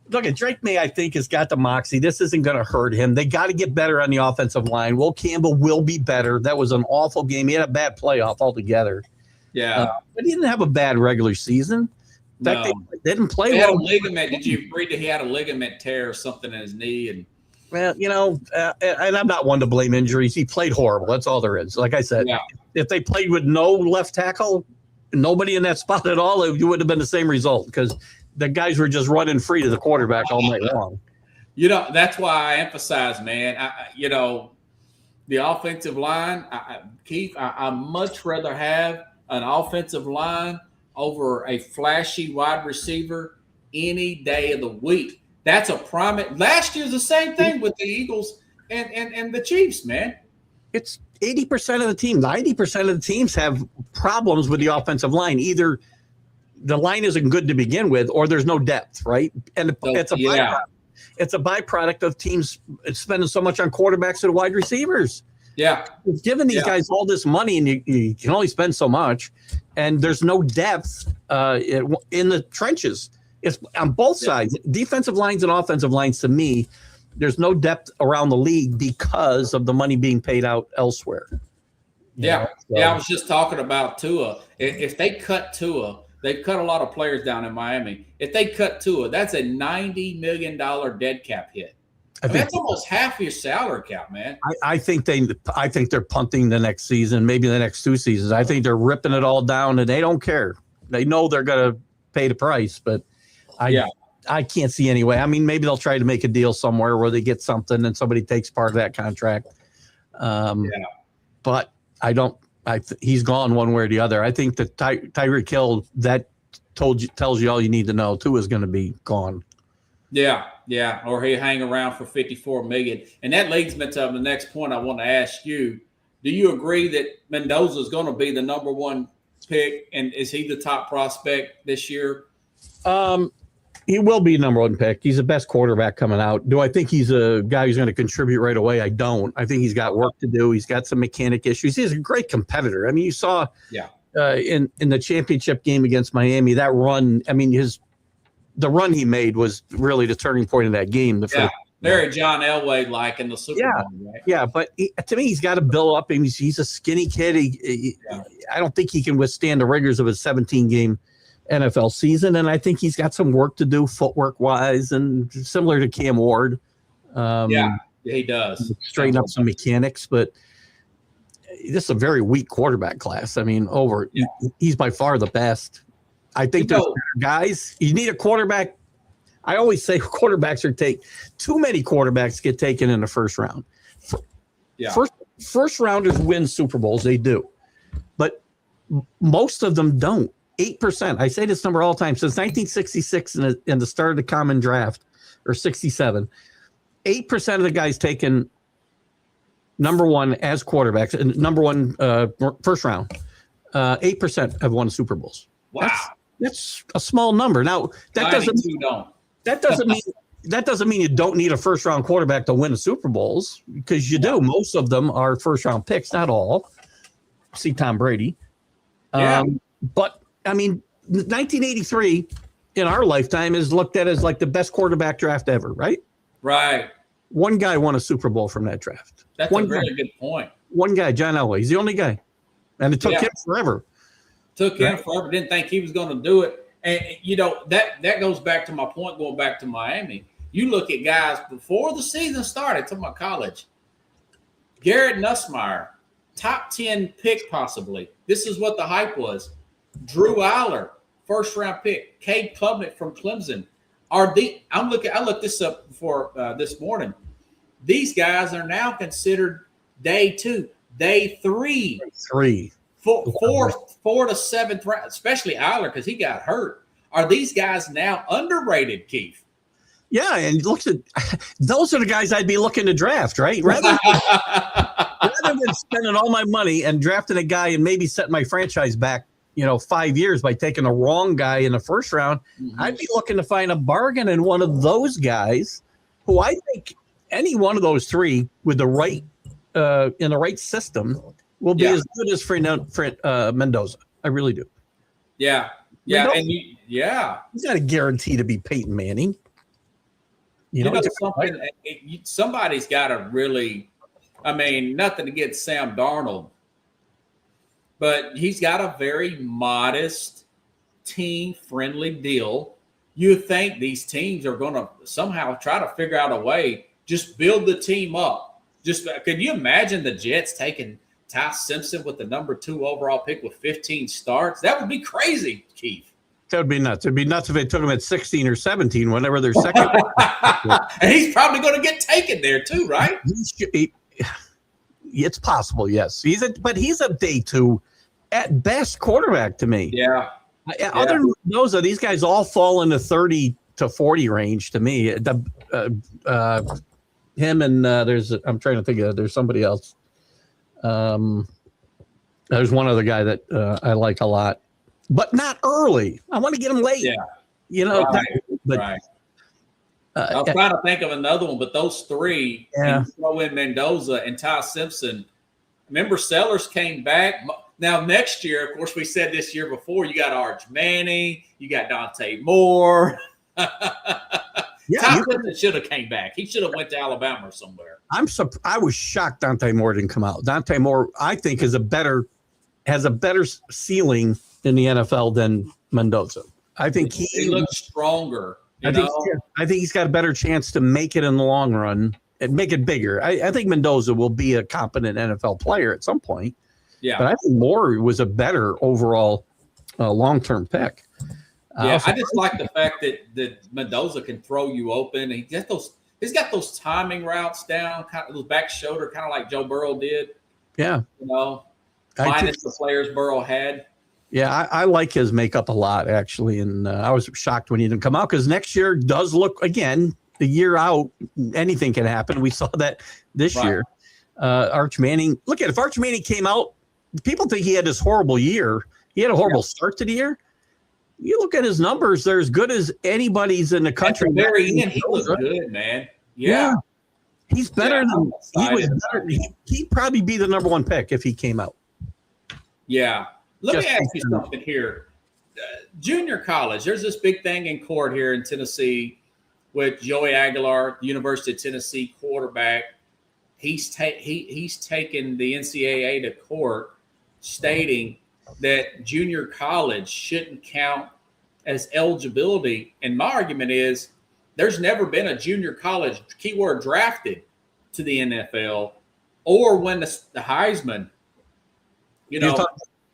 look at Drake May, I think, has got the moxie. This isn't going to hurt him. They got to get better on the offensive line. Will Campbell will be better. That was an awful game. He had a bad playoff altogether. Yeah. But he didn't have a bad regular season. In fact, they didn't play well. Ligament. Did you read that he had a ligament tear or something in his knee? Well, and I'm not one to blame injuries. He played horrible. That's all there is. Like I said, if they played with no left tackle, nobody in that spot at all, it would have been the same result because the guys were just running free to the quarterback all night long. That's why I emphasize, man, the offensive line, Keith, I much rather have an offensive line over a flashy wide receiver any day of the week. That's a prime. Last year's the same thing with the Eagles and the Chiefs, man. It's 80% of the team. 90% of the teams have problems with the offensive line. Either the line isn't good to begin with, or there's no depth, right? And it's a byproduct. It's a byproduct of teams spending so much on quarterbacks and wide receivers. Yeah. It's giving these guys all this money, and you can only spend so much, and there's no depth in the trenches. It's on both sides, defensive lines and offensive lines. To me, there's no depth around the league because of the money being paid out elsewhere. I was just talking about Tua. If they cut Tua, they've cut a lot of players down in Miami. If they cut Tua, that's a $90 million dead cap hit. That's almost half your salary cap, man. I think they're punting the next season, maybe the next 2 seasons. I think they're ripping it all down, and they don't care. They know they're going to pay the price, but I can't see any way. I mean, maybe they'll try to make a deal somewhere where they get something and somebody takes part of that contract. But I don't. He's gone one way or the other. I think that Tyreek Hill, that tells you all you need to know. Tua is going to be gone. Yeah, or he hang around for $54 million. And that leads me to the next point I want to ask you. Do you agree that Mendoza is going to be the number 1 pick, and is he the top prospect this year? He will be number one pick. He's the best quarterback coming out. Do I think he's a guy who's going to contribute right away? I don't. I think he's got work to do. He's got some mechanic issues. He's a great competitor. I mean, you saw in the championship game against Miami, that run, I mean, the run he made was really the turning point of that game. Very John Elway like in the Super Bowl, right? Yeah, but to me, he's got to build up. He's a skinny kid. I don't think he can withstand the rigors of a 17-game NFL season, and I think he's got some work to do footwork-wise, and similar to Cam Ward. He does. Straighten up some mechanics, but this is a very weak quarterback class. I mean, he's by far the best. I think there's better guys. You need a quarterback. I always say quarterbacks too many quarterbacks get taken in the first round. First rounders win Super Bowls. They do. But most of them don't. 8%. I say this number all the time. Since 1966 in the start of the common draft, or 67, 8% of the guys taken number one as quarterbacks, and number one first round, 8% have won Super Bowls. Wow. That's a small number. Now that doesn't mean you don't need a first round quarterback to win the Super Bowls, because you do. Most of them are first round picks, not all. See Tom Brady. But I mean, 1983 in our lifetime is looked at as like the best quarterback draft ever, right? Right. One guy won a Super Bowl from that draft. That's a really good point. One guy, John Elway. He's the only guy. And it took him forever. Didn't think he was going to do it. And, that goes back to my point going back to Miami. You look at guys before the season started, talking about college. Garrett Nussmeier, top 10 pick possibly. This is what the hype was. Drew Aller, first round pick. Cade Klubnik from Clemson. I looked this up before this morning. These guys are now considered day 2, day 3. 4 to 7th round, especially Aller because he got hurt. Are these guys now underrated, Keith? Yeah, and those are the guys I'd be looking to draft, right? Rather than spending all my money and drafting a guy and maybe setting my franchise back, 5 years by taking the wrong guy in the first round, I'd be looking to find a bargain in one of those guys who I think any one of those three with the right in the right system will be as good as Mendoza. I really do. Yeah. He's not a guarantee to be Peyton Manning. Somebody's got to really, nothing against Sam Darnold, but he's got a very modest, team-friendly deal. You think these teams are going to somehow try to figure out a way, just build the team up. Could you imagine the Jets taking Ty Simpson with the number 2 overall pick with 15 starts? That would be crazy, Keith. That would be nuts. It'd be nuts if they took him at 16 or 17, whenever they're second. And he's probably going to get taken there too, right? It's possible, yes. But he's a day 2 at best quarterback to me. Yeah. Other than those, these guys all fall in the 30 to 40 range to me. Him and I'm trying to think of, there's somebody else. There's one other guy that I like a lot, but not early. I want to get him late. Yeah. Right. I was trying to think of another one, but those three, and throw in Mendoza and Ty Simpson. Remember, Sellers came back. Now, next year, of course, we said this year before, you got Arch Manning, you got Dante Moore. Ty Simpson should have came back. He should have went to Alabama or somewhere. I was shocked Dante Moore didn't come out. Dante Moore, I think, has a better ceiling in the NFL than Mendoza. I think he looks stronger. I think he's got a better chance to make it in the long run and make it bigger. I think Mendoza will be a competent NFL player at some point. Yeah, but I think Moore was a better overall long-term pick. I just like the fact that Mendoza can throw you open. He's got those timing routes down, kind of those back shoulder, kind of like Joe Burrow did. Yeah, minus the players Burrow had. Yeah, I like his makeup a lot, actually, and I was shocked when he didn't come out because next year does look, again, the year out, anything can happen. We saw that this year. Arch Manning, look at if Arch Manning came out, people think he had this horrible year. He had a horrible start to the year. you look at his numbers; they're as good as anybody's in the country. At the very end, he was good, man. Yeah. He's better than he was. Better. He'd probably be the number one pick if he came out. Yeah. Let me ask you something here. Junior college, there's this big thing in court here in Tennessee with Joey Aguilar, the University of Tennessee quarterback. He's taken the NCAA to court stating that junior college shouldn't count as eligibility. And my argument is there's never been a junior college, keyword drafted to the NFL or win the Heisman. You know,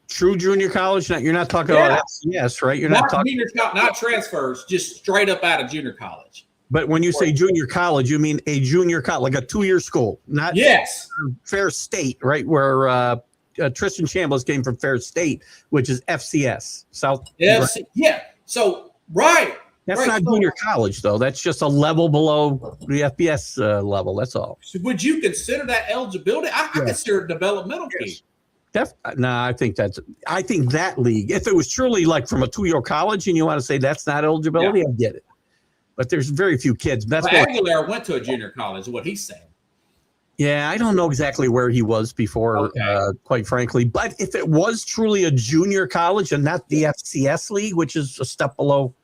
true junior college. You're not talking about FCS, right? You're not talking not transfers, just straight up out of junior college. But when you say junior college, you mean a junior college, like a 2-year school, not Fair State, right? Where Tristan Chambliss came from Fair State, which is FCS, South. Right? Yeah. So that's not junior college though. That's just a level below the FBS level. That's all. So would you consider that eligibility? I consider it developmental key. I think that league, if it was truly like from a 2-year college and you want to say that's not eligibility, I get it. But there's very few kids. That's Aguilar went to a junior college, is what he's saying. Yeah, I don't know exactly where he was before, quite frankly. But if it was truly a junior college and not the FCS league, which is a step below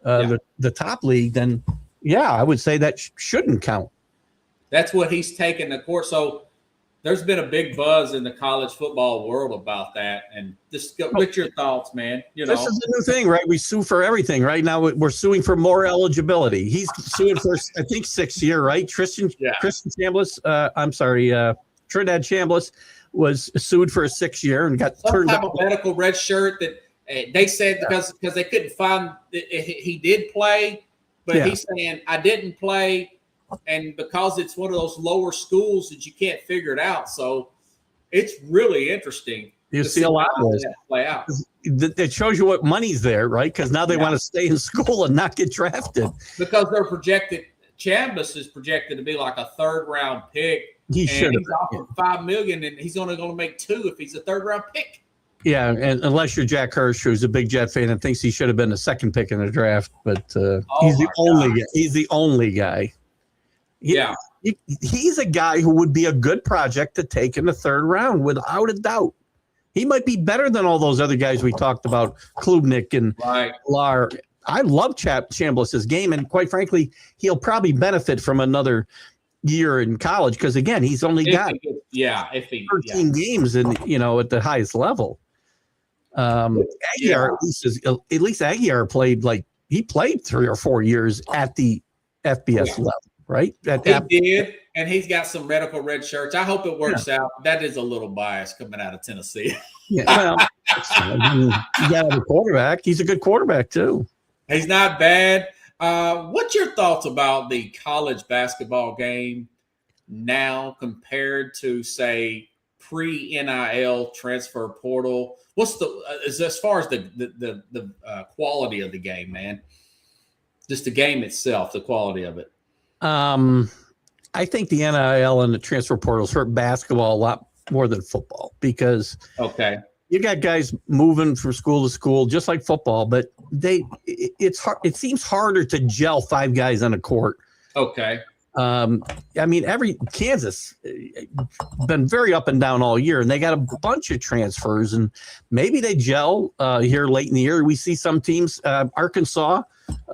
the top league, then I would say that shouldn't count. That's what he's taken to court. So there's been a big buzz in the college football world about that. And just what's your thoughts, man? This is a new thing, right? We sue for everything. Right now, we're suing for more eligibility. He's suing for, I think, 6th year, right? Tristan Chambliss, Trinidad Chambliss was sued for a 6th year and got turned down. Medical red shirt that they said because they couldn't find he did play, but he's saying I didn't play. And because it's one of those lower schools that you can't figure it out. So it's really interesting. You see a lot of this play out. It shows you what money's there, right? Because now they want to stay in school and not get drafted. Because they're projected, Chambliss is projected to be like a 3rd-round pick. He's offered $5 million, and he's only going to make $2 million if he's a 3rd-round pick. Yeah, and unless you're Jack Hirsch, who's a big Jet fan and thinks he should have been the 2nd pick in the draft, but he's the only guy. He's the only guy. He's a guy who would be a good project to take in the 3rd round without a doubt. He might be better than all those other guys we talked about, Klubnik and Lar. I love Chambliss's game, and quite frankly, he'll probably benefit from another year in college because again, he's only got 13 games in at the highest level. Aguilar at least Aguilar played 3 or 4 years at the FBS level. Right? He did, and he's got some medical red shirts. I hope it works out. That is a little bias coming out of Tennessee. You got a quarterback. He's a good quarterback, too. He's not bad. What's your thoughts about the college basketball game now compared to, say, pre-NIL transfer portal? What's as far as the quality of the game, man? Just the game itself, the quality of it. I think the NIL and the transfer portals hurt basketball a lot more than football because you got guys moving from school to school just like football, but it seems harder to gel 5 guys on a court. I mean, Kansas been very up and down all year, and they got a bunch of transfers, and maybe they gel here late in the year. We see some teams, Arkansas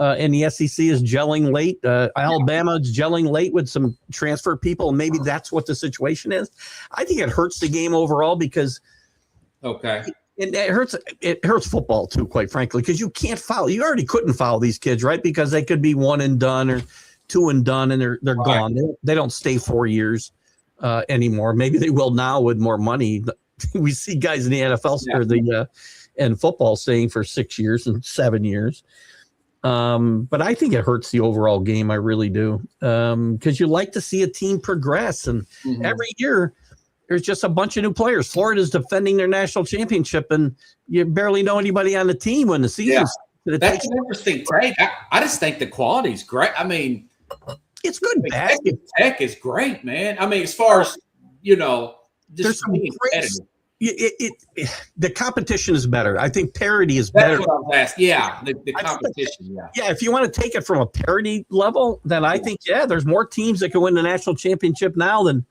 and the SEC is gelling late. Alabama is gelling late with some transfer people, and maybe that's what the situation is. I think it hurts the game overall because it hurts football too, quite frankly, because you can't foul. You already couldn't foul these kids, right? Because they could be 1 and done or 2 and done, and they're gone. They don't stay 4 years anymore. Maybe they will now with more money. We see guys in the NFL and football staying for 6 years and 7 years. But I think it hurts the overall game. I really do. Because you like to see a team progress, and every year there's just a bunch of new players. Florida's defending their national championship, and you barely know anybody on the team when the season's. That's an interesting take. I just think the quality's great. I mean, it's good. Tech is great, man. I mean, as far as just there's some the competition is better. I think parity is That's better. what I was asking. Yeah, the competition. Yeah. Yeah, if you want to take it from a parity level, then I think there's more teams that can win the national championship now than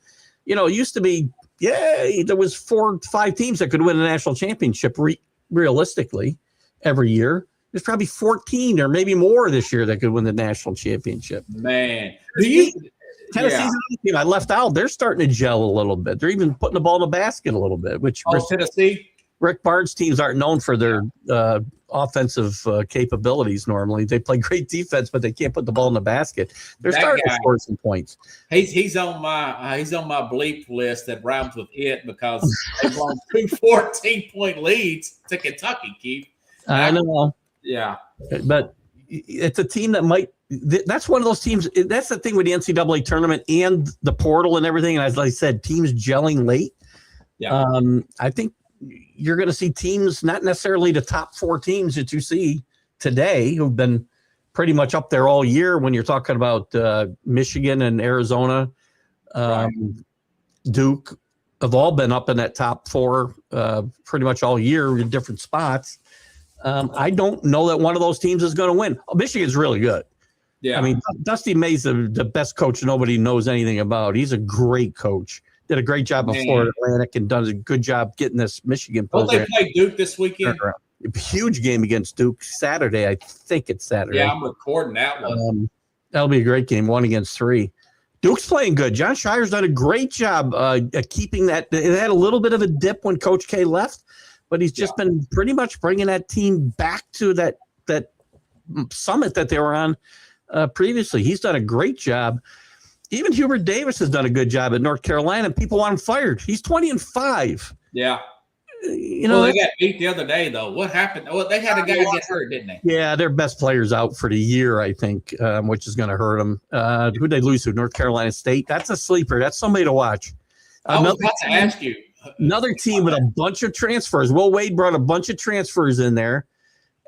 it used to be. Yeah, there was 4 or 5 teams that could win a national championship realistically every year. There's probably 14 or maybe more this year that could win the national championship. Man, do you? Tennessee's another team I left out. They're starting to gel a little bit. They're even putting the ball in the basket a little bit, which Tennessee. Rick Barnes teams aren't known for their offensive capabilities. Normally, they play great defense, but they can't put the ball in the basket. They're starting to score some points. He's on my bleep list that rhymes with it because they blown 2 14-point leads to Kentucky. Keith, I know. Yeah, but it's a team that might. That's one of those teams. That's the thing with the NCAA tournament and the portal and everything. And as I said, teams gelling late. Yeah. I think you're going to see teams, not necessarily the top 4 teams that you see today, who've been pretty much up there all year. When you're talking about Michigan and Arizona, Right. Duke, have all been up in that top 4 pretty much all year in different spots. I don't know that one of those teams is going to win. Michigan's really good. Yeah. I mean, Dusty May's the best coach nobody knows anything about. He's a great coach. Did a great job in Florida Atlantic and does a good job getting this Michigan program. Don't they play Duke this weekend? Huge game against Duke Saturday. I think it's Saturday. Yeah, I'm recording that one. That'll be a great game, 1 against 3. Duke's playing good. John Shire's done a great job keeping that. It had a little bit of a dip when Coach K left, but he's just been pretty much bringing that team back to that summit that they were on previously. He's done a great job. Even Hubert Davis has done a good job at North Carolina, and people want him fired. He's 20-5. Yeah. They got beat the other day, though. What happened? Well, they had a guy get hurt, didn't they? Yeah, their best player's out for the year, I think, which is going to hurt them. Who'd they lose to? North Carolina State. That's a sleeper. That's somebody to watch. I was about to ask you. Another team with a bunch of transfers. Will Wade brought a bunch of transfers in there,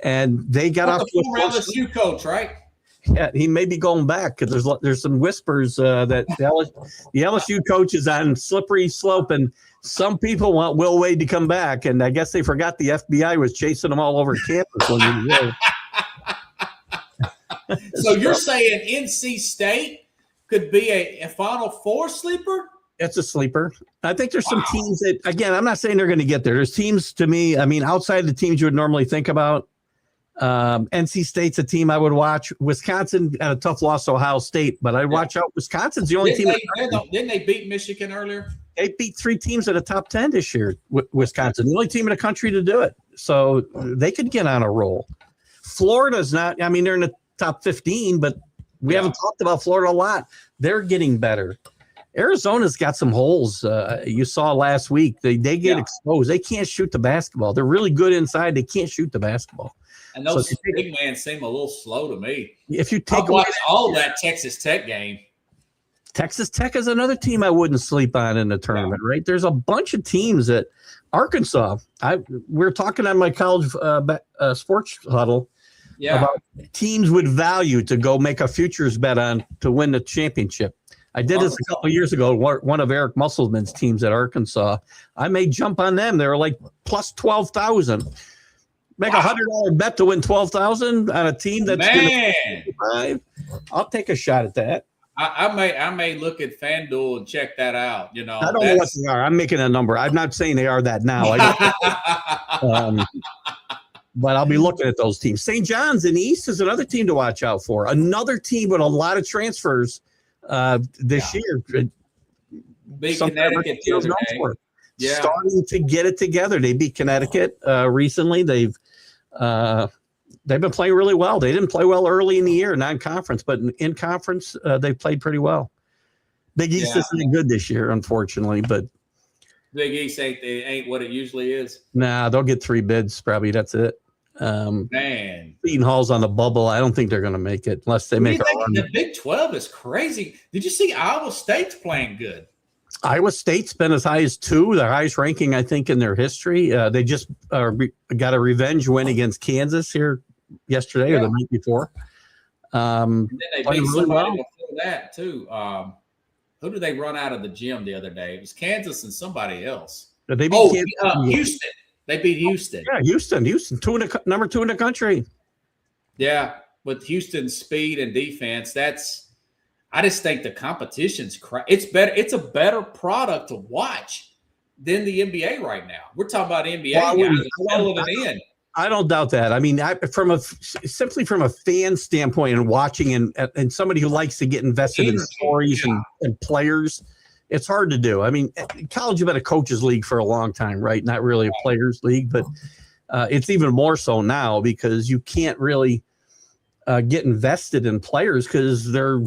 and they got off to a LSU coach, right? Yeah, he may be going back because there's some whispers that the LSU coach is on slippery slope, and some people want Will Wade to come back, and I guess they forgot the FBI was chasing them all over campus when he was there. So you're saying NC State could be a Final Four sleeper? It's a sleeper. I think there's some teams that, again, I'm not saying they're going to get there. There's teams, to me, I mean, outside the teams you would normally think about. NC State's a team I would watch. Wisconsin had a tough loss to Ohio State, but I'd watch out. Wisconsin's the only team. Didn't they beat Michigan earlier? They beat 3 teams in the top 10 this year. Wisconsin, the only team in the country to do it. So they could get on a roll. Florida's not, I mean, they're in the top 15, but we haven't talked about Florida a lot. They're getting better. Arizona's got some holes. You saw last week. They get exposed. They can't shoot the basketball. They're really good inside. They can't shoot the basketball. And those big men seem a little slow to me. If you take all that Texas Tech game. Texas Tech is another team I wouldn't sleep on in the tournament, right? There's a bunch of teams that Arkansas. We're talking on my college sports huddle about teams with value to go make a futures bet on to win the championship. I did this a couple of years ago. One of Eric Musselman's teams at Arkansas. I may jump on them. They were like plus 12,000. Make a $100 bet to win 12,000 on a team that's $5. I'll take a shot at that. I may look at FanDuel and check that out. You know, I don't know what they are. I'm making a number. I'm not saying they are that now. But I'll be looking at those teams. St. John's in the East is another team to watch out for. Another team with a lot of transfers this year. Beat Connecticut the other day. Starting to get it together. They beat Connecticut recently. They've been playing really well. They didn't play well early in the year, non-conference, but in conference, they played pretty well. Big East isn't good this year, unfortunately, but Big East ain't what it usually is. Nah, they'll get 3 bids. Probably that's it. Man, Seton Hall's on the bubble. I don't think they're going to make it unless they make a run. The Big 12 is crazy. Did you see Iowa State's playing good? Iowa State's been as high as 2, their highest ranking, I think, in their history. They just got a revenge win against Kansas here yesterday or the night before. And then they beat somebody before that, too. Who did they run out of the gym the other day? It was Kansas and somebody else. They beat Houston. They beat Houston. Yeah, Houston, number 2 in the country. Yeah, with Houston's speed and defense, I just think the competition's it's better. It's a better product to watch than the NBA right now. We're talking about NBA guys filling it in. I don't doubt that. I mean, simply from a fan standpoint and watching and somebody who likes to get invested in stories and players, it's hard to do. I mean, college has been a coaches league for a long time, right? Not really a players league, but it's even more so now because you can't really get invested in players because they're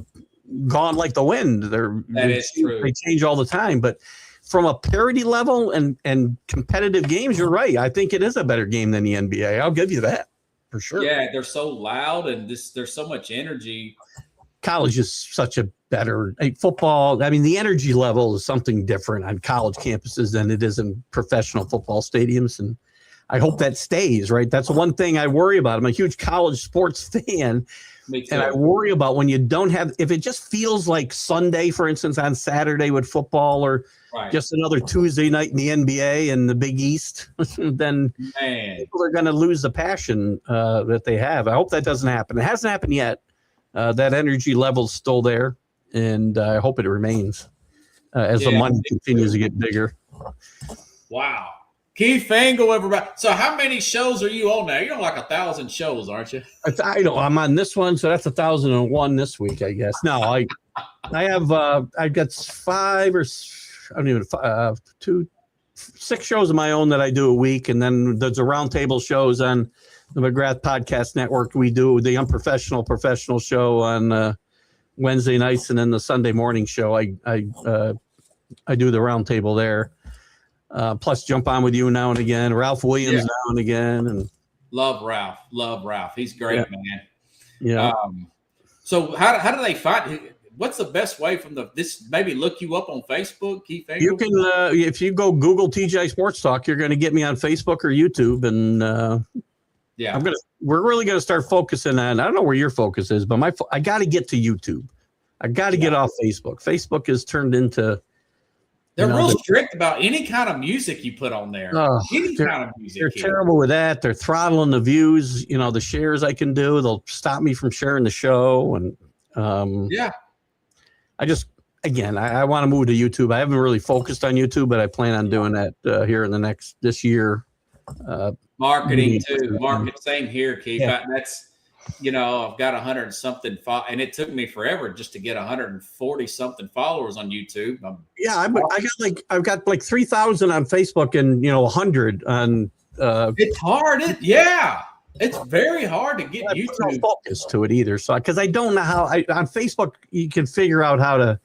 gone like the wind. That is true. They change all the time, but from a parity level and competitive games, you're right. I think it is a better game than the NBA. I'll give you that for sure. Yeah, they're so loud and there's so much energy. College is such a better football. I mean, the energy level is something different on college campuses than it is in professional football stadiums. And I hope that stays, right? That's one thing I worry about. I'm a huge college sports fan. And I worry about when you don't have, if it just feels like Sunday, for instance, on Saturday with football or just another Tuesday night in the NBA and the Big East, then people are going to lose the passion that they have. I hope that doesn't happen. It hasn't happened yet. That energy level's still there, and I hope it remains as the money continues to get bigger. Wow. Keith Fangle, everybody. So how many shows are you on now? You're on like 1,000 shows, aren't you? I know. I'm on this one, so that's 1,001 this week, I guess. No, I have I've got 6 shows of my own that I do a week, and then there's a roundtable shows on the McGrath Podcast Network. We do the Unprofessional Professional show on Wednesday nights, and then the Sunday morning show. I do the roundtable there. Plus jump on with you now and again. Ralph Williams now and again. And love Ralph. He's great, man. Yeah. So how do they find? What's the best way from this? Maybe look you up on Facebook, Keith Fangle? You can if you go Google TJ Sports Talk, you're going to get me on Facebook or YouTube, and we're really going to start focusing on. I don't know where your focus is, but I got to get to YouTube. I got to get off Facebook. Facebook has turned into. They're real strict about any kind of music you put on there. Any kind of music. They're terrible with that. They're throttling the views, the shares I can do. They'll stop me from sharing the show. And I just, again, I want to move to YouTube. I haven't really focused on YouTube, but I plan on doing that here in this year. Marketing too. Same here, Keith. Yeah. I've got 100 something, and it took me forever just to get 140 something followers on YouTube. I've got like 3,000 on Facebook and 100 on. It's hard. It's very hard to get YouTube no focus to it either. So because I don't know how on Facebook you can figure out how to,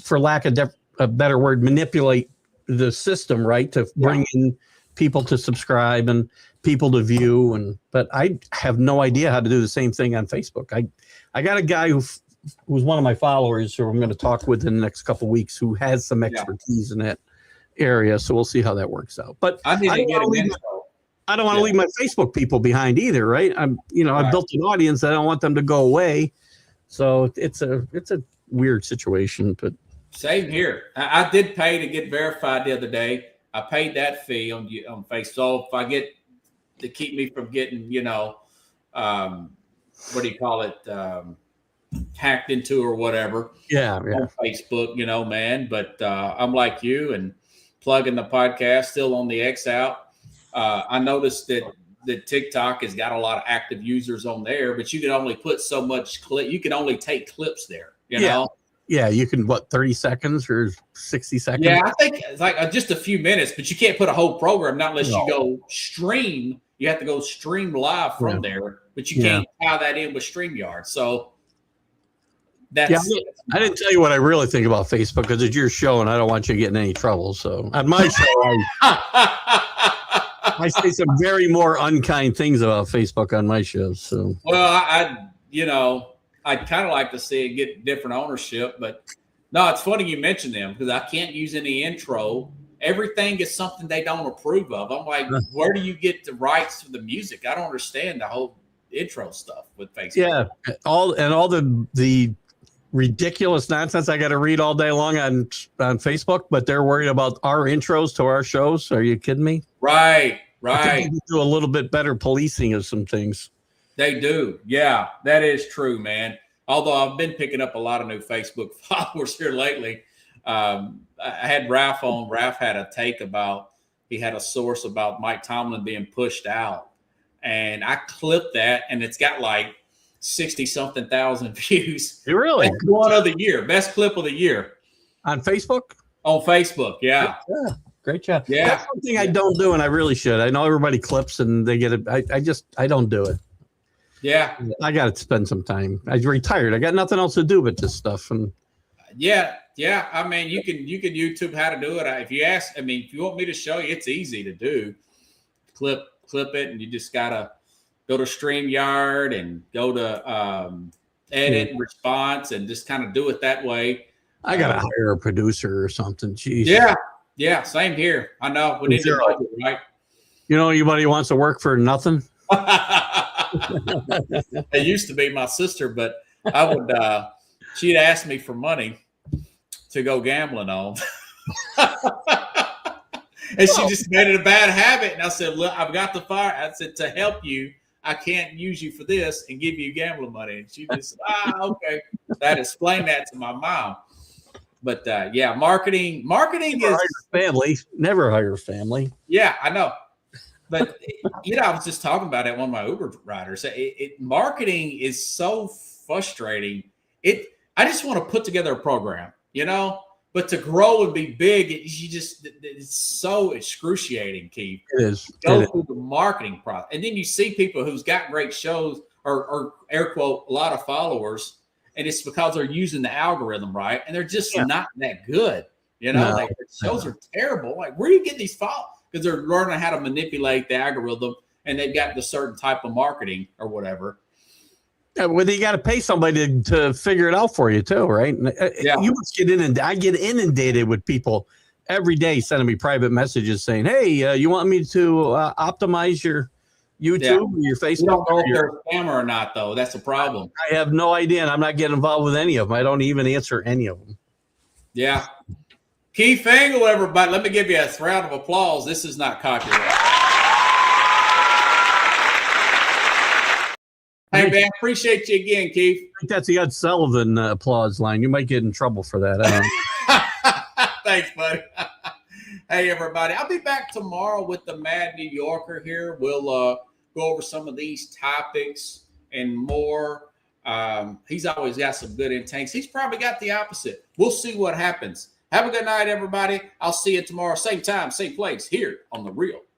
for lack of a better word, manipulate the system, right, to bring in people to subscribe and people to view, but I have no idea how to do the same thing on Facebook. I got a guy who's one of my followers who I'm going to talk with in the next couple of weeks who has some expertise in that area, so we'll see how that works out. But I don't want to leave my Facebook people behind either, right? I've built an audience. I don't want them to go away. So it's a weird situation, but same here. I did pay to get verified the other day. I paid that fee on Facebook. So if I get to keep me from getting, what do you call it, hacked into or whatever. On Facebook, man. But I'm like you and plugging the podcast, still on the X out. I noticed that TikTok has got a lot of active users on there, but you can only put so much you can only take clips there, you know? Yeah, you can, 30 seconds or 60 seconds? Yeah, I think it's like just a few minutes, but you can't put a whole program, not unless you go stream. You have to go stream live from there, but you can't tie that in with StreamYard. So that's I didn't tell you what I really think about Facebook because it's your show and I don't want you getting in any trouble. So on my show, I say some very more unkind things about Facebook on my show. So I'd kind of like to see it get different ownership, but no, it's funny you mentioned them because I can't use any intro. Everything is something they don't approve of. I'm like, where do you get the rights to the music? I don't understand the whole intro stuff with Facebook. Yeah, all the ridiculous nonsense I got to read all day long on Facebook, but they're worried about our intros to our shows. Are you kidding me? Right. I think Right. we could do a little bit better policing of some things. They do. Yeah, that is true, man. Although I've been picking up a lot of new Facebook followers here lately. I had Ralph on. Ralph had a take about, he had a source about Mike Tomlin being pushed out. And I clipped that, and it's got like 60-something thousand views. Really? Best one of the year. Best clip of the year. On Facebook? On Facebook, yeah. Yeah. Great job. Yeah. That's something I don't do, and I really should. I know everybody clips and they get it. I don't do it. Yeah. I got to spend some time. I retired. I got nothing else to do but this stuff. And Yeah. I mean, you can YouTube how to do it. If you ask, I mean, if you want me to show you, it's easy to do. Clip it, and you just gotta go to StreamYard and go to edit and response, and just kind of do it that way. I got to hire a producer or something. Jeez. Yeah. Same here. I know. We need to budget, right? You know anybody who wants to work for nothing? It used to be my sister, but I would. She'd ask me for money to go gambling on, and she just made it a bad habit. And I said, "Look, I've got the fire." I said, "To help you, I can't use you for this and give you gambling money." And she just said, okay. So I had to explain that to my mom. But yeah, marketing Never is hire family. Never hire family. Yeah, I know. But I was just talking about it. One of my Uber riders. Marketing is so frustrating. I just want to put together a program, but to grow and be big, it's so excruciating, Keith. It is. Go through the marketing process, and then you see people who's got great shows or air quote a lot of followers, and it's because they're using the algorithm right, and they're just not that good. Like their shows are terrible. Like, where do you get these followers? Because they're learning how to manipulate the algorithm, and they've got the certain type of marketing or whatever. Yeah, well, you got to pay somebody to figure it out for you too, right? Yeah. You must get inundated. I get inundated with people every day sending me private messages saying, "Hey, you want me to optimize your YouTube or your Facebook?" You don't know if they're a scammer or not, though. That's a problem. I have no idea, and I'm not getting involved with any of them. I don't even answer any of them. Yeah. Keith Engel, everybody. Let me give you a round of applause. This is not copyright. Hey, man, appreciate you again, Keith. I think that's the Ed Sullivan applause line. You might get in trouble for that. Thanks, buddy. Hey, everybody. I'll be back tomorrow with the Mad New Yorker here. We'll go over some of these topics and more. He's always got some good intakes. He's probably got the opposite. We'll see what happens. Have a good night, everybody. I'll see you tomorrow, same time, same place, here on The Real